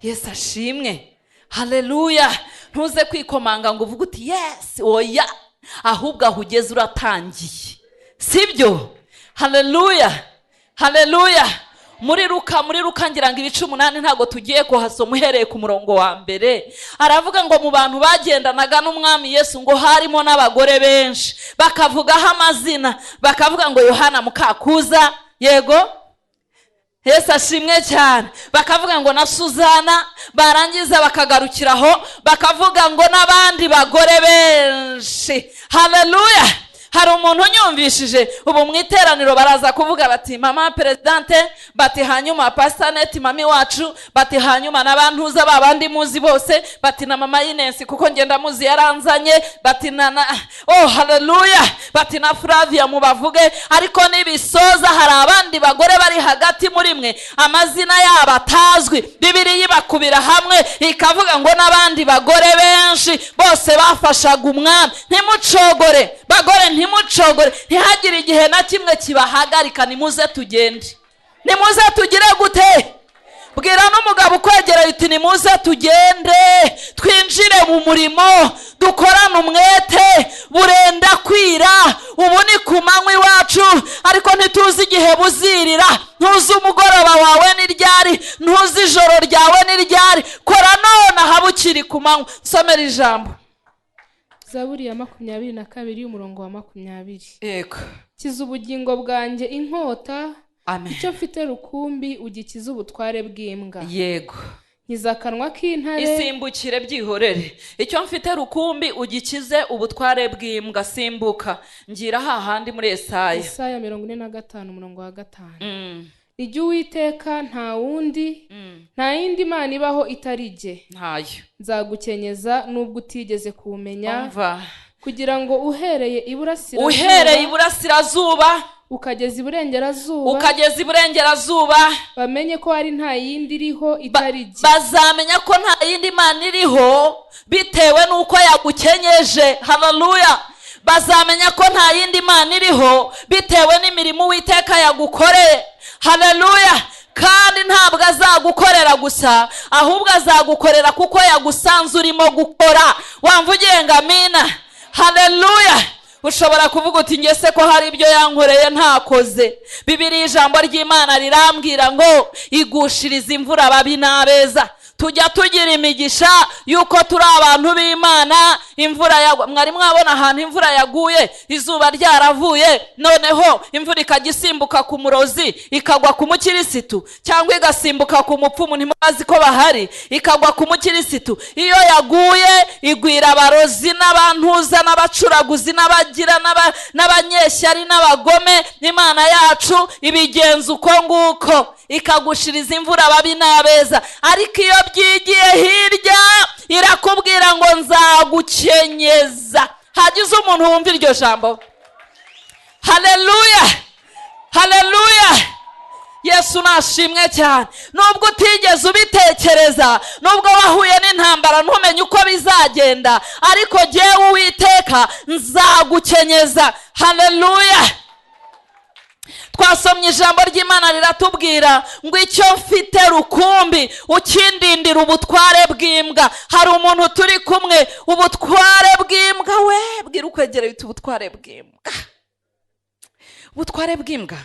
Speaker 2: Yesu ashimwe. Haleluya. Ntuze kwikomanga ngo uvuge uti yes, oya, ahubwo aho ugeze uratangiye, sibyo? Haleluya. Muri Luka ngira ngo ibice 8 ntago tugiye kuhasoma uhereye ku murongo wa mbere. Aravuga ngo mu bantu bagendanaga n'umwami Yesu ngo harimo n'abagore benshi, bakavugaho amazina, bakavuga ngo Yohana Mukakuza, yego, Yesu ashimwe cyane, bakavuga ngo na Suzana, barangiza bakagarukiraho bakavuga ngo n'abandi bagore benshi. Haleluya. Hari umuntu unyumvishije ubu mu iteraniro baraza kuvuga bati mama presidente, bati hanyuma pasaneti mami wacu, bati hanyuma n'abantuza babandi muzi bose, bati na mama Ines kuko ngenda muzi yaranzanye, bati oh haleluya, bati na Flavia mubavuge. Ariko nibisoza hari abandi bagore bari hagati muri mwe amazina yabo atazwi, Bibiliya ibakubira hamwe ikavuga ngo n'abandi bagore benshi bose bafashaga umwami. Ntimucogore bagore, ntimucogore, ntihagire igihe na kimwe kibahagarika. Nimuze tugende, nimuze tugire gute? Bwira n'umugabo ukwegereye uti nimuze tugende, twinjire mu murimo, dukorane umwete. Burenda kwira, ubu ni ku manywa iwacu, ariko ntituzi igihe buzirira. Ntuzi umugoroba wawe ni ryari, ntuzi ijoro ryawe ni ryari. Kora none habukiri ku manywa. Nsomera ijambo.
Speaker 6: Zaburi ya 22 umurongo wa 20.
Speaker 2: Yego.
Speaker 6: Kiza ubugingo bwanjye inkota,
Speaker 2: Amen.
Speaker 6: icyo mfite rukumbi ugikiza ubutware bw'imbwa.
Speaker 2: Yego.
Speaker 6: Nkiza akanwa k'intare,
Speaker 2: isimbukire byihorere. Icyo mfite rukumbi ugikize ubutware bw'imbwa. Simbuka ngira hahandi muri Yesaya
Speaker 6: 45 umurongo wa 5. Ijya Uwiteka nta wundi, nta yindi Mana ibaho itari jye.
Speaker 2: Ntayo.
Speaker 6: Nzagukenyeza nubwo utigeze kumenya,
Speaker 2: Umva.
Speaker 6: kugira ngo uhereye
Speaker 2: iburasirazuba
Speaker 6: ukageza iburengerazuba, bamenye ko hari nta yindi iriho itari jye.
Speaker 2: Bazamenya ko nta yindi Mana iriho bitewe nuko yagukenyeje. Haleluya. Bazamenya ko nta yindi Mana iriho bitewe n'imirimo Uwiteka yagukoreye. Haleluya. Kandi ntabwo azagukorera gusa, ahubwo azagukorera kuko yagusanze urimo gukora. Wamvugiye ngo amina. Haleluya. Ushobora kuvuga uti ngese ko hari ibyo yankoreye ntakoze. Bibiliya ijambo ry'Imana rirambwira ngo igushiriza imvura ababi n'abeza. Tujya tugira imigisha yuko turi abantu b'Imana. Imvura yagwa, mwari mwabona ahantu imvura yaguye izuba ryaravuye, noneho imvura ikagisimbuka ku murozi ikagwa ku mukirisitu, cyangwa igasimbuka ku mupfumu, ntimubazi ko bahari, ikagwa ku mukirisitu. Iyo yaguye igwira abarozi n'abantuza n'abacuraguzi n'abagira n'abanyeshyari n'abagome. Imana yacu ibigenza uko nguko, ikagushiriza imvura ababi n'abeza. Ariko iyo byigiye hirya irakubwira ngo nzagukenyeza. Hagize umuntu wumva iryo jambo? Haleluya. Haleluya. Yesu nashimwe cyane. Nubwo utigeze ubitekereza, nubwo wahuye n'intambara ntumenye uko bizagenda, ariko jyewe Uwiteka nzagukenyeza. Haleluya. Twasomye ijambo ry'Imana riratubwira ngo icyo mfite rukumbi ukindindira ubutware bw'imbwa. Hari umuntu turi kumwe, ubutware bw'imbwa we, bwira ukwegereye uti ubutware bw'imbwa. Ubutware bw'imbwa.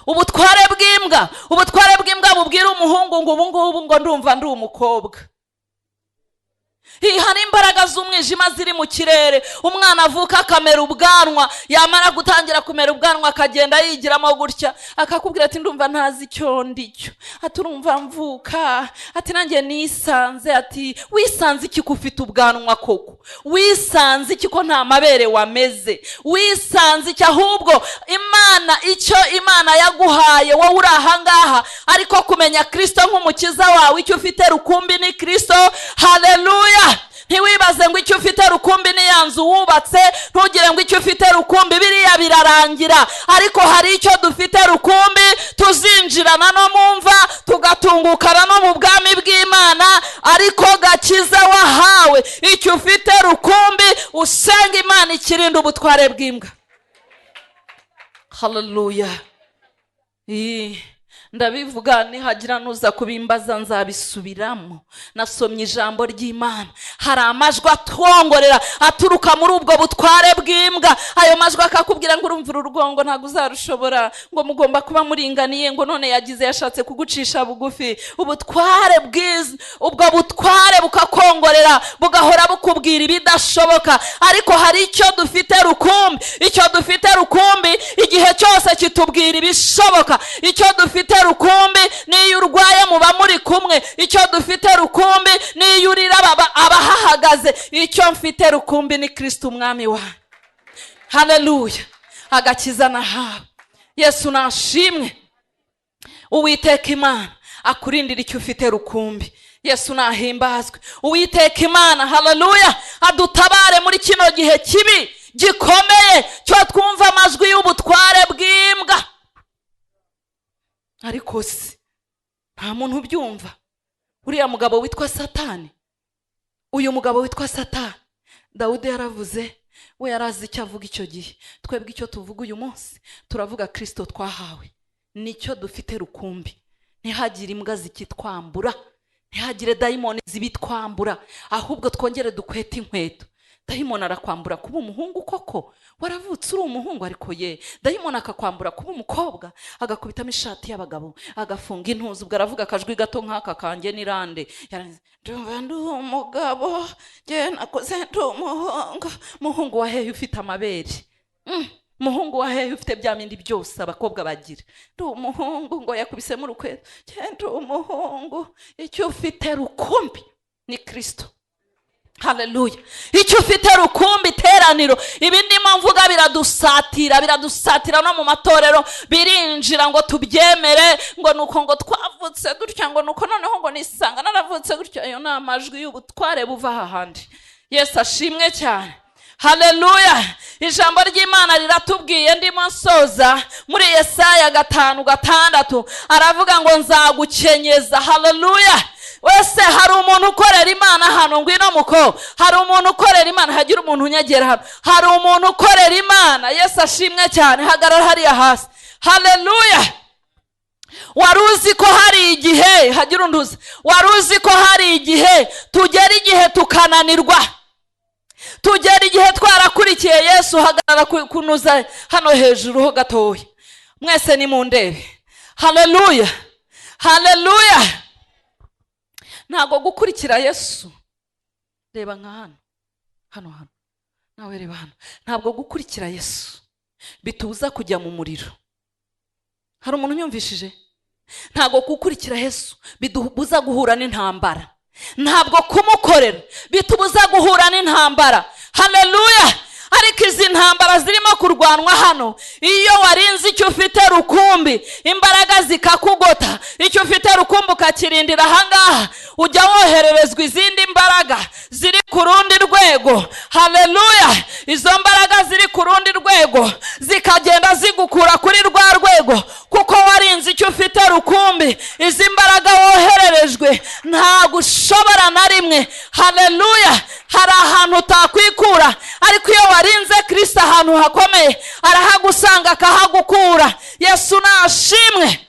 Speaker 2: Ubutware bw'imbwa. Ubutware bw'imbwa bubwira umuhungu ngo ubu ngubu ngo ndumva ndi umukobwa. hari imbaraga z'umwijima ziri mu kirere. Umwana avuka akamera ubwanwa, yamara gutangira kumera ubwanwa akagenda yigiramo gutya, akakubwira ati ndumva ntazi icyo ndicyo, ati urumva mvuka, ati nanjye nisanze. Ati wisanze iki ko ufite ubwanwa koko? Wisanze iki ko nta mabere wameze? Wisanze iki? Ahubwo Imana, icyo Imana yaguhaye wowe uri ahangaha, ariko kumenya Kristo nk'umukiza wawe, icyo ufite rukumbi ni Kristo. Haleluya! Ntiwibaze ngo icyo ufite rukumbi ni ya nzu wubatse, ntugire ngo icyo ufite rukumbi biriya birarangira, ariko hari icyo dufite rukumbi tuzinjirana no mumva, tugatungukana no mu bwami bw'Imana, ariko gakiza wahawe. Icyo ufite rukumbi usenga Imana ikirinda ubutware bw'imbwa. Haleluya! Ndabivuga nihagira nuza kubimbaza nzabisubiramo. Nasomye ijambo ry'Imana, hari amajwi atwongorera aturuka muri ubwo butware bw'imbwa. Ayo majwi akakubwira ngo urumvira urugongo ntabwo uzarushobora, ngo mugomba kuba muringaniye, ngo none yagize yashatse kugucisha bugufi. Ubutware bwiza, ubwo butware bukakongorera, bugahora bukubwira ibidashoboka. Ariko hari icyo dufite rukumbi. Icyo dufite rukumbi igihe cyose kitubwira ibishoboka. Icyo dufite rukumbi niyo urwaye muba muri kumwe. Icyo dufite rukumbi niyo urira abahahagaze. Icyo mfite rukumbi ni Kristo umwami wawe. Haleluya! Agakiza nahawe. Yesu nashimwe. Uwiteka Imana akurindira icyo ufite rukumbi. Yesu nahimbazwe. Uwiteka Imana, haleluya, adutabare muri kino gihe kibi gikomeye cyo twumva amajwi y'ubutware bw'imbwa. Ariko si nta muntu ubyumva. Uriya mugabo witwa Satani, uyu mugabo witwa Satani, Dawudi yaravuze, we yarazi icyo avuga icyo gihe. Twebwe icyo tuvuga uyu munsi turavuga Kristo twahawe. Nicyo dufite rukumbi. Ntihagire imbwa zikitwambura, ntihagire dayimoni zibitwambura, ahubwo twongere dukwete inkweto. Dayimoni arakwambura kuba umuhungu koko, waravutse uri umuhungu, ariko ye dayimoni akakwambura kuba umukobwa, agakubitamo ishati y'abagabo, agafunga intuzi, ubwo aravuga akajwi gato nk'aka kanjye nirande, ndumva ndi umugabo, je nakoze ndi umuhungu. Muhungu wa hehe ufite amabere? Muhungu wa hehe ufite bya bindi byose abakobwa bagira? Ndi umuhungu, ngo yakubisemo urukweto, je ndi umuhungu. Icyo ufite rukumbi ni Kristo. Haleluya! Icyo ufite rukumbi teraniro. Ibindi mvuga biradusatira no mu matorero, birinjira ngo tubyemere, ngo nuko ngo twavutse dutya, ngo nuko noneho ngo nisanga naravutse gutya. Ayo ni amajwi y'ubutware buva ahandi. Yesu ashimwe cyane. Haleluya! Ijambo ry'Imana riratubwiye, ndimo nsoza, muri Yesaya 5:6 aravuga ngo nzagukenyeza. Haleluya! Wese hari umuntu ukorera Imana hano? Ngwino muko. Hari umuntu ukorera Imana? Hagira umuntu unyegera hano. Hari umuntu ukorera Imana? Yesu ashimwe cyane. Hagarara hariya hasi. Haleluya! Waruzi ko hari igihe, hagira unduza, waruzi ko hari igihe tugera igihe tukananirwa, tugera igihe twarakurikiye Yesu. Hagarara kunuza hano hejuru ho gatoya, mwese ni mundebe. Haleluya! Haleluya! Ntago gukurikira Yesu, reba nka hano nawe reba hano, ntabwo gukurikira Yesu bituza kujya mu muriro. Hari umuntu unyumvishije? Ntago gukurikira Yesu bidubuza guhura n'intambara. Ntabwo kumukorera bitubuza guhura n'intambara. Haleluya! Ariko izi ntambara zirimo kurwanwa hano, iyo warinze icyo ufite rukumbi, imbaraga zikakugota. Icyo ufite rukumbi ukakirindira ahangaha, ujya wohererezwa izindi mbaraga ziri ku rundi rwego. Haleluya! Izo mbaraga ziri ku rundi rwego zikagenda zigukura kuri rwa rwego, kuko warinze icyo ufite rukumbi. Izi mbaraga wohererejwe ntabwo ushobora na rimwe. Haleluya! Hari ahantu utakwikura, ariko iyo warinze Kristo ahantu hakomeye, arahagusanga akahagukura. Yesu nashimwe.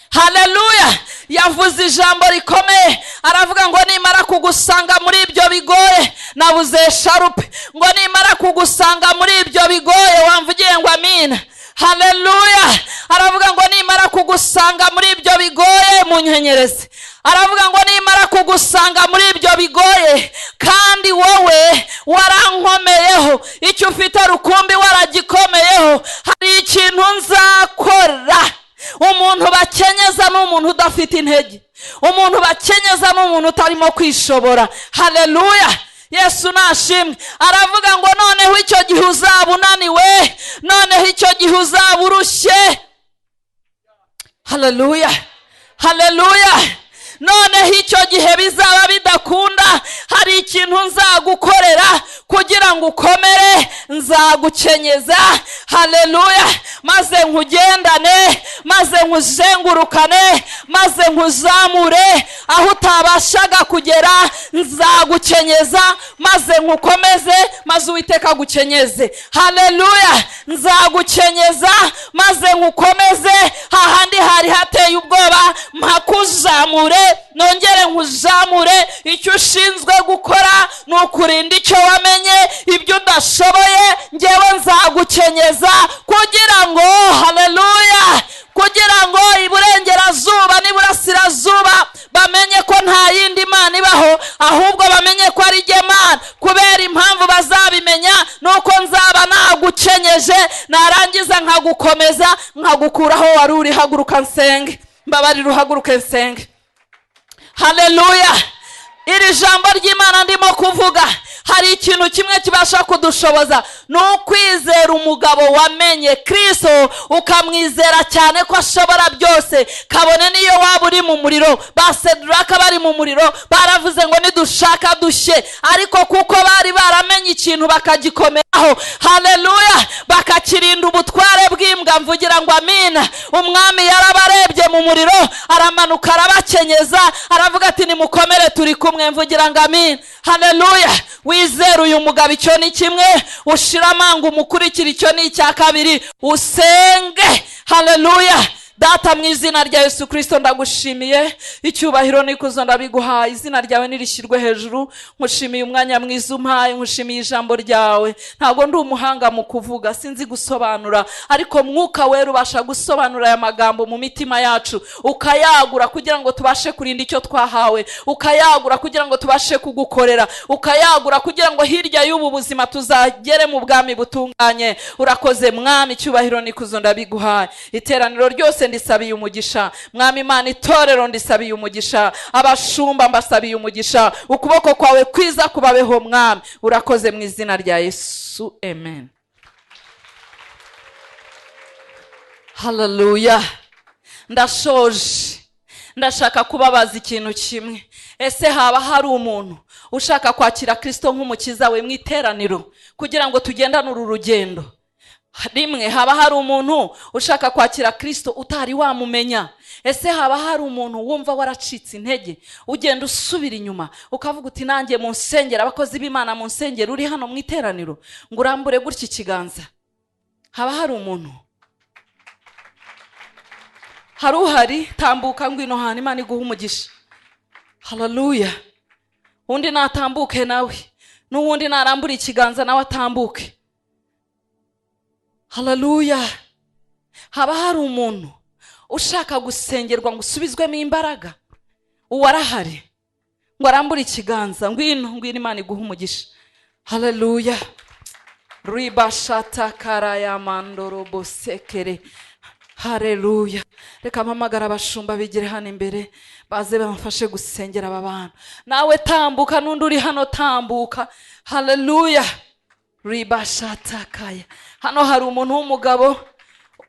Speaker 2: Haleluya! Yavuze ijambo rikomeye, aravuga ngo nimara kugusanga muri ibyo bigoye nabuze sharupe, ngo nimara kugusanga muri ibyo bigoye, wamvugiye ngo amina. Haleluya! Aravuga ngo nimara kugusanga muri ibyo bigoye munyenyereze. Aravuga ngo nimara nimara kugusanga muri ibyo bigoye kandi wowe warankomeyeho, icyo ufite rukumbi waragikomeyeho, hari ikintu nzakora. Umuntu bakenyeza ni umuntu udafite intege, umuntu bakenyeza ni umuntu utarimo kwishobora. Haleluya, Yesu nashimwe. Aravuga ngo noneho icyo gihe uzaba unaniwe, noneho icyo gihe uzaba urushye. Haleluya, haleluya. Noneho icyo gihe bizaba bidakunda, hari ikintu nzagukorera kugira ngo ukomere, nzagukenyeza. Haleluya, maze nkugendane, maze nkuzengurukane, maze nkuzamure aho utabashaga kugera. Nzagukenyeza maze nkukomeze, maze Uwiteka agukenyeze. Haleluya, nzagukenyeza maze nkukomeze hahandi hari hateye ubwoba, mpakuzamure, nongere nkuzamure. Icyo ushinzwe gukora ni ukurinda icyo wamenye, ibyo udashoboye njyewe nzagukenyeza kugira ngo, haleluya, kugira ngo iburengerazuba n'iburasirazuba bamenye ko nta yindi Mana ibaho, ahubwo bamenye ko ari jye Mana. Kubera impamvu bazabimenya nuko nzaba nagukenyeje, narangiza nkagukomeza, nkagukuraho wari uri. Haguruka nsenge, mbabarira uhaguruke nsenge. Haleluya, iri jambo ry'Imana ndimo kuvuga, hari ikintu kimwe kibasha kudushoboza, ni ukwizera umugabo wamenye Kristo, ukamwizera cyane ko ashobora byose. Kabone niyo waba uri mu muriro, ba Sedraka bari mu muriro baravuze ngo nidushaka dushye, ariko kuko bari baramenye ikintu bakagikomeraho, haleluya, bakakirinda ubutware bw'imbwa. Mvugira ngo amina. Umwami yarabarebye mu muriro, aramanuka arabakenyeza, aravuga ati nimukomere turi kumwe. Mvugira ngo amina, haleluya. Wizera uyu mugabo, icyo ni kimwe. Ushira amanga umukurikira, icyo ni icya kabiri. Usenge. Haleluya. Data, mu izina rya Yesu Kristo ndagushimiye, icyubahiro n'ikuzo ndabiguhaye. Izina ryawe nirishyirwe hejuru. Nkushimiye umwanya mwiza umpaye, nkushimiye ijambo ryawe. Ntabwo ndi umuhanga mu kuvuga, sinzi gusobanura, ariko Mwuka Wera ubasha gusobanura aya magambo mu mitima yacu, ukayagura kugira ngo tubashe kurinda icyo twahawe, ukayagura kugira ngo tubashe kugukorera, ukayagura kugira ngo hirya y'ubu buzima tuzagere mu bwami butunganye. Urakoze Mwami, icyubahiro n'ikuzo ndabiguhaye. Iteraniro ryose ndisabiye umugisha Mwami Imana, itorero ndisabiye umugisha, abashumba mbasabiye umugisha, ukuboko kwawe kwiza kubabeho Mwami. Urakoze mu izina rya Yesu, amen. Haleluya. Ndashoje, ndashaka kubabaza ikintu kimwe. Ese haba hari umuntu ushaka kwakira Kristo nk'umukiza we mu iteraniro kugira ngo tugendane uru rugendo? Rimwe, haba hari umuntu ushaka kwakira Kristo utari wamumenya? Ese haba hari umuntu wumva waracitse intege, ugenda usubira inyuma, ukavuga uti nanjye mu nsengero, abakozi b'Imana mu nsengero, uri hano mu iteraniro, ngo urambure gutya ikiganza? Haba hari umuntu? Hari uhari? Tambuka ngwino hano, Imana iguha umugisha. Haleluya. Undi natambuke nawe, n'uwundi narambura ikiganza nawe atambuke. Haleluya. Haba hari umuntu ushaka gusengerwa ngo usubizwemo imbaraga? Uwarahari ngo arambure ikiganza, ngwino Imana iguha umugisha. Haleluya. Ribashata karaya mandoro bosekere. Haleluya. Reka mpamagara abashumba bigire hano imbere, baze bamfashe gusengera aba bantu. Nawe tambuka, n'undi uri hano tambuka. Haleluya. Ribashata kaya. Hano hari umuntu w'umugabo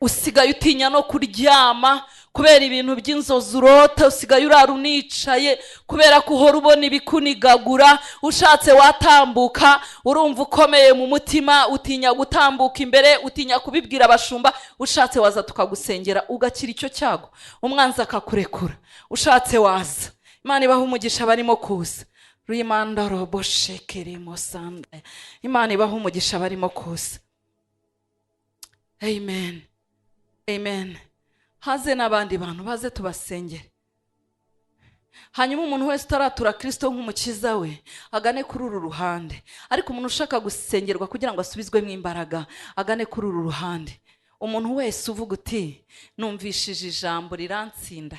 Speaker 2: usigaye utinya no kuryama kubera ibintu by'inzozi urota, usigaye urara unicaye kubera ko uhora ubona ibikunigagura. Ushatse watambuka, urumva ukomeye mu mutima, utinya gutambuka imbere, utinya kubibwira abashumba. Ushatse waza tukagusengera ugakira icyo cyago, umwanzi akakurekura. Ushatse waza. Imana ibaha umugisha barimo kuza. Rimandaro boshekere mosanda. Imana ibaha umugisha barimo kuza. Amen, amen. Haze n'abandi bantu baze tubasengere. Hanyuma umuntu wese utaratura Kristo nk'umukiza we agane kuri uru ruhande. Ariko umuntu ushaka gusengerwa kugira ngo asubizwemo imbaraga agane kuri uru ruhande. Umuntu wese uvuga uti numvishije ijambo riransinda,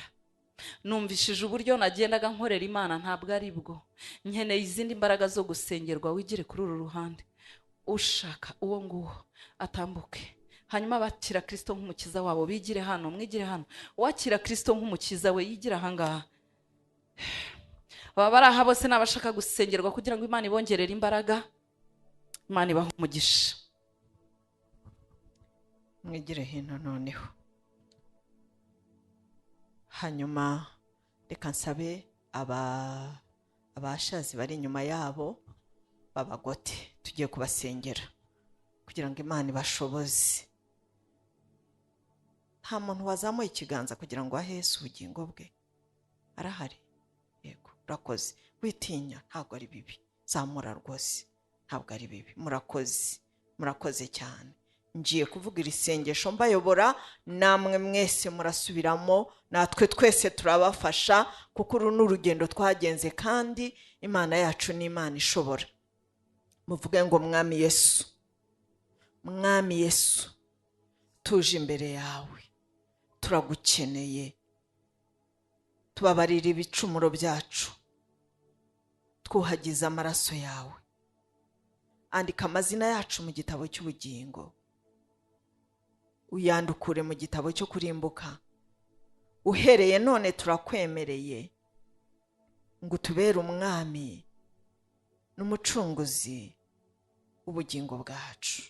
Speaker 2: numvishije uburyo nagendaga nkorera Imana ntabwo ari bwo, nkeneye izindi mbaraga zo gusengerwa. Wigire kuri uru ruhande, ushaka uwo nguwo atambuke, hanyuma bakira Kristo nk'umukiza wabo bigire hano, mwigire hano. Wakira Kristo nk'umukiza we yigira ahangaha. Aba bari aha bose n'abashaka gusengerwa kugira ngo Imana ibongerere imbaraga, Imana ibahe umugisha.
Speaker 1: Mwigire hino noneho. Hanyuma reka nsabe abashazi bari inyuma yabo babagote, tugiye kubasengera kugira ngo Imana ibashoboze. Nta muntu wazamuye ikiganza kugira ngo ahese ubugingo bwe? Arahari? Yego, urakoze. Witinya, ntabwo ari bibi. Zamura rwose, ntabwo ari bibi. Murakoze cyane. Ngiye kuvuga iri sengesho mbayobora, namwe mwese murasubiramo, natwe twese turabafasha kuko uru ni urugendo twagenze kandi Imana yacu ni Imana ishobora. Muvuge ngo Mwami Yesu, Mwami Yesu, tuje imbere yawe, turagukeneye. Tubabarira ibicumuro byacu, twuhagize amaraso yawe. Andika amazina yacu mu gitabo cy'ubugingo, uyandukure mu gitabo cyo kurimbuka. Uhereye none turakwemereye ngo tubere umwami n'umucunguzi ubugingo bwacu.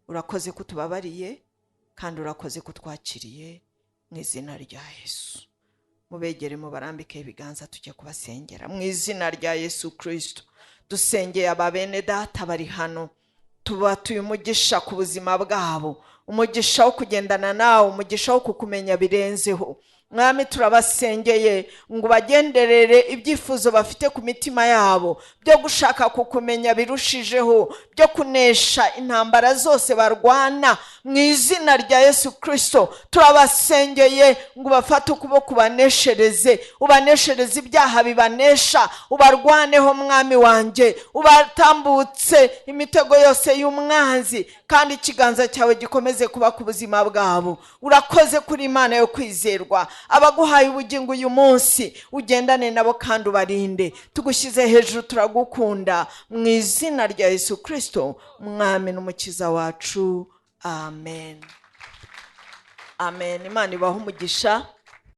Speaker 1: Urakoze kutubabariye kandi urakoze kutwakiriye mu izina rya Yesu. Mubegere mubarambike ibiganza tujye kubasengera mu izina rya Yesu Kristo. Dusengeye ababene data bari hano, tubatuye umugisha ku buzima bwabo, umugisha wo kugendana nawe, umugisha wo kukumenya birenzeho. Mwami turabasengeye ngo bagenderere ibyifuzo bafite ku mitima yabo byo gushaka kukumenya birushijeho, byo kunesha intambara zose barwana mu izina rya Yesu Kristo. Turabasengeye ngo bafate ukuboko ubaneshereze ibyaha bibanesha, ubarwaneho Mwami wanjye, ubatambutse imitego yose y'umwanzi, kandi ikiganza cyawe gikomeze kuba ku buzima bwabo. Urakoze kuri Imana yo kwizerwa. Abaguhaye ubugingo uyu munsi ugendane nabo kandi ubarinde. Tugushyize hejuru, turagukunda mu izina rya Yesu Kristo, Mwami n'umukiza wacu. Amen. Amen. Imana ibahe umugisha.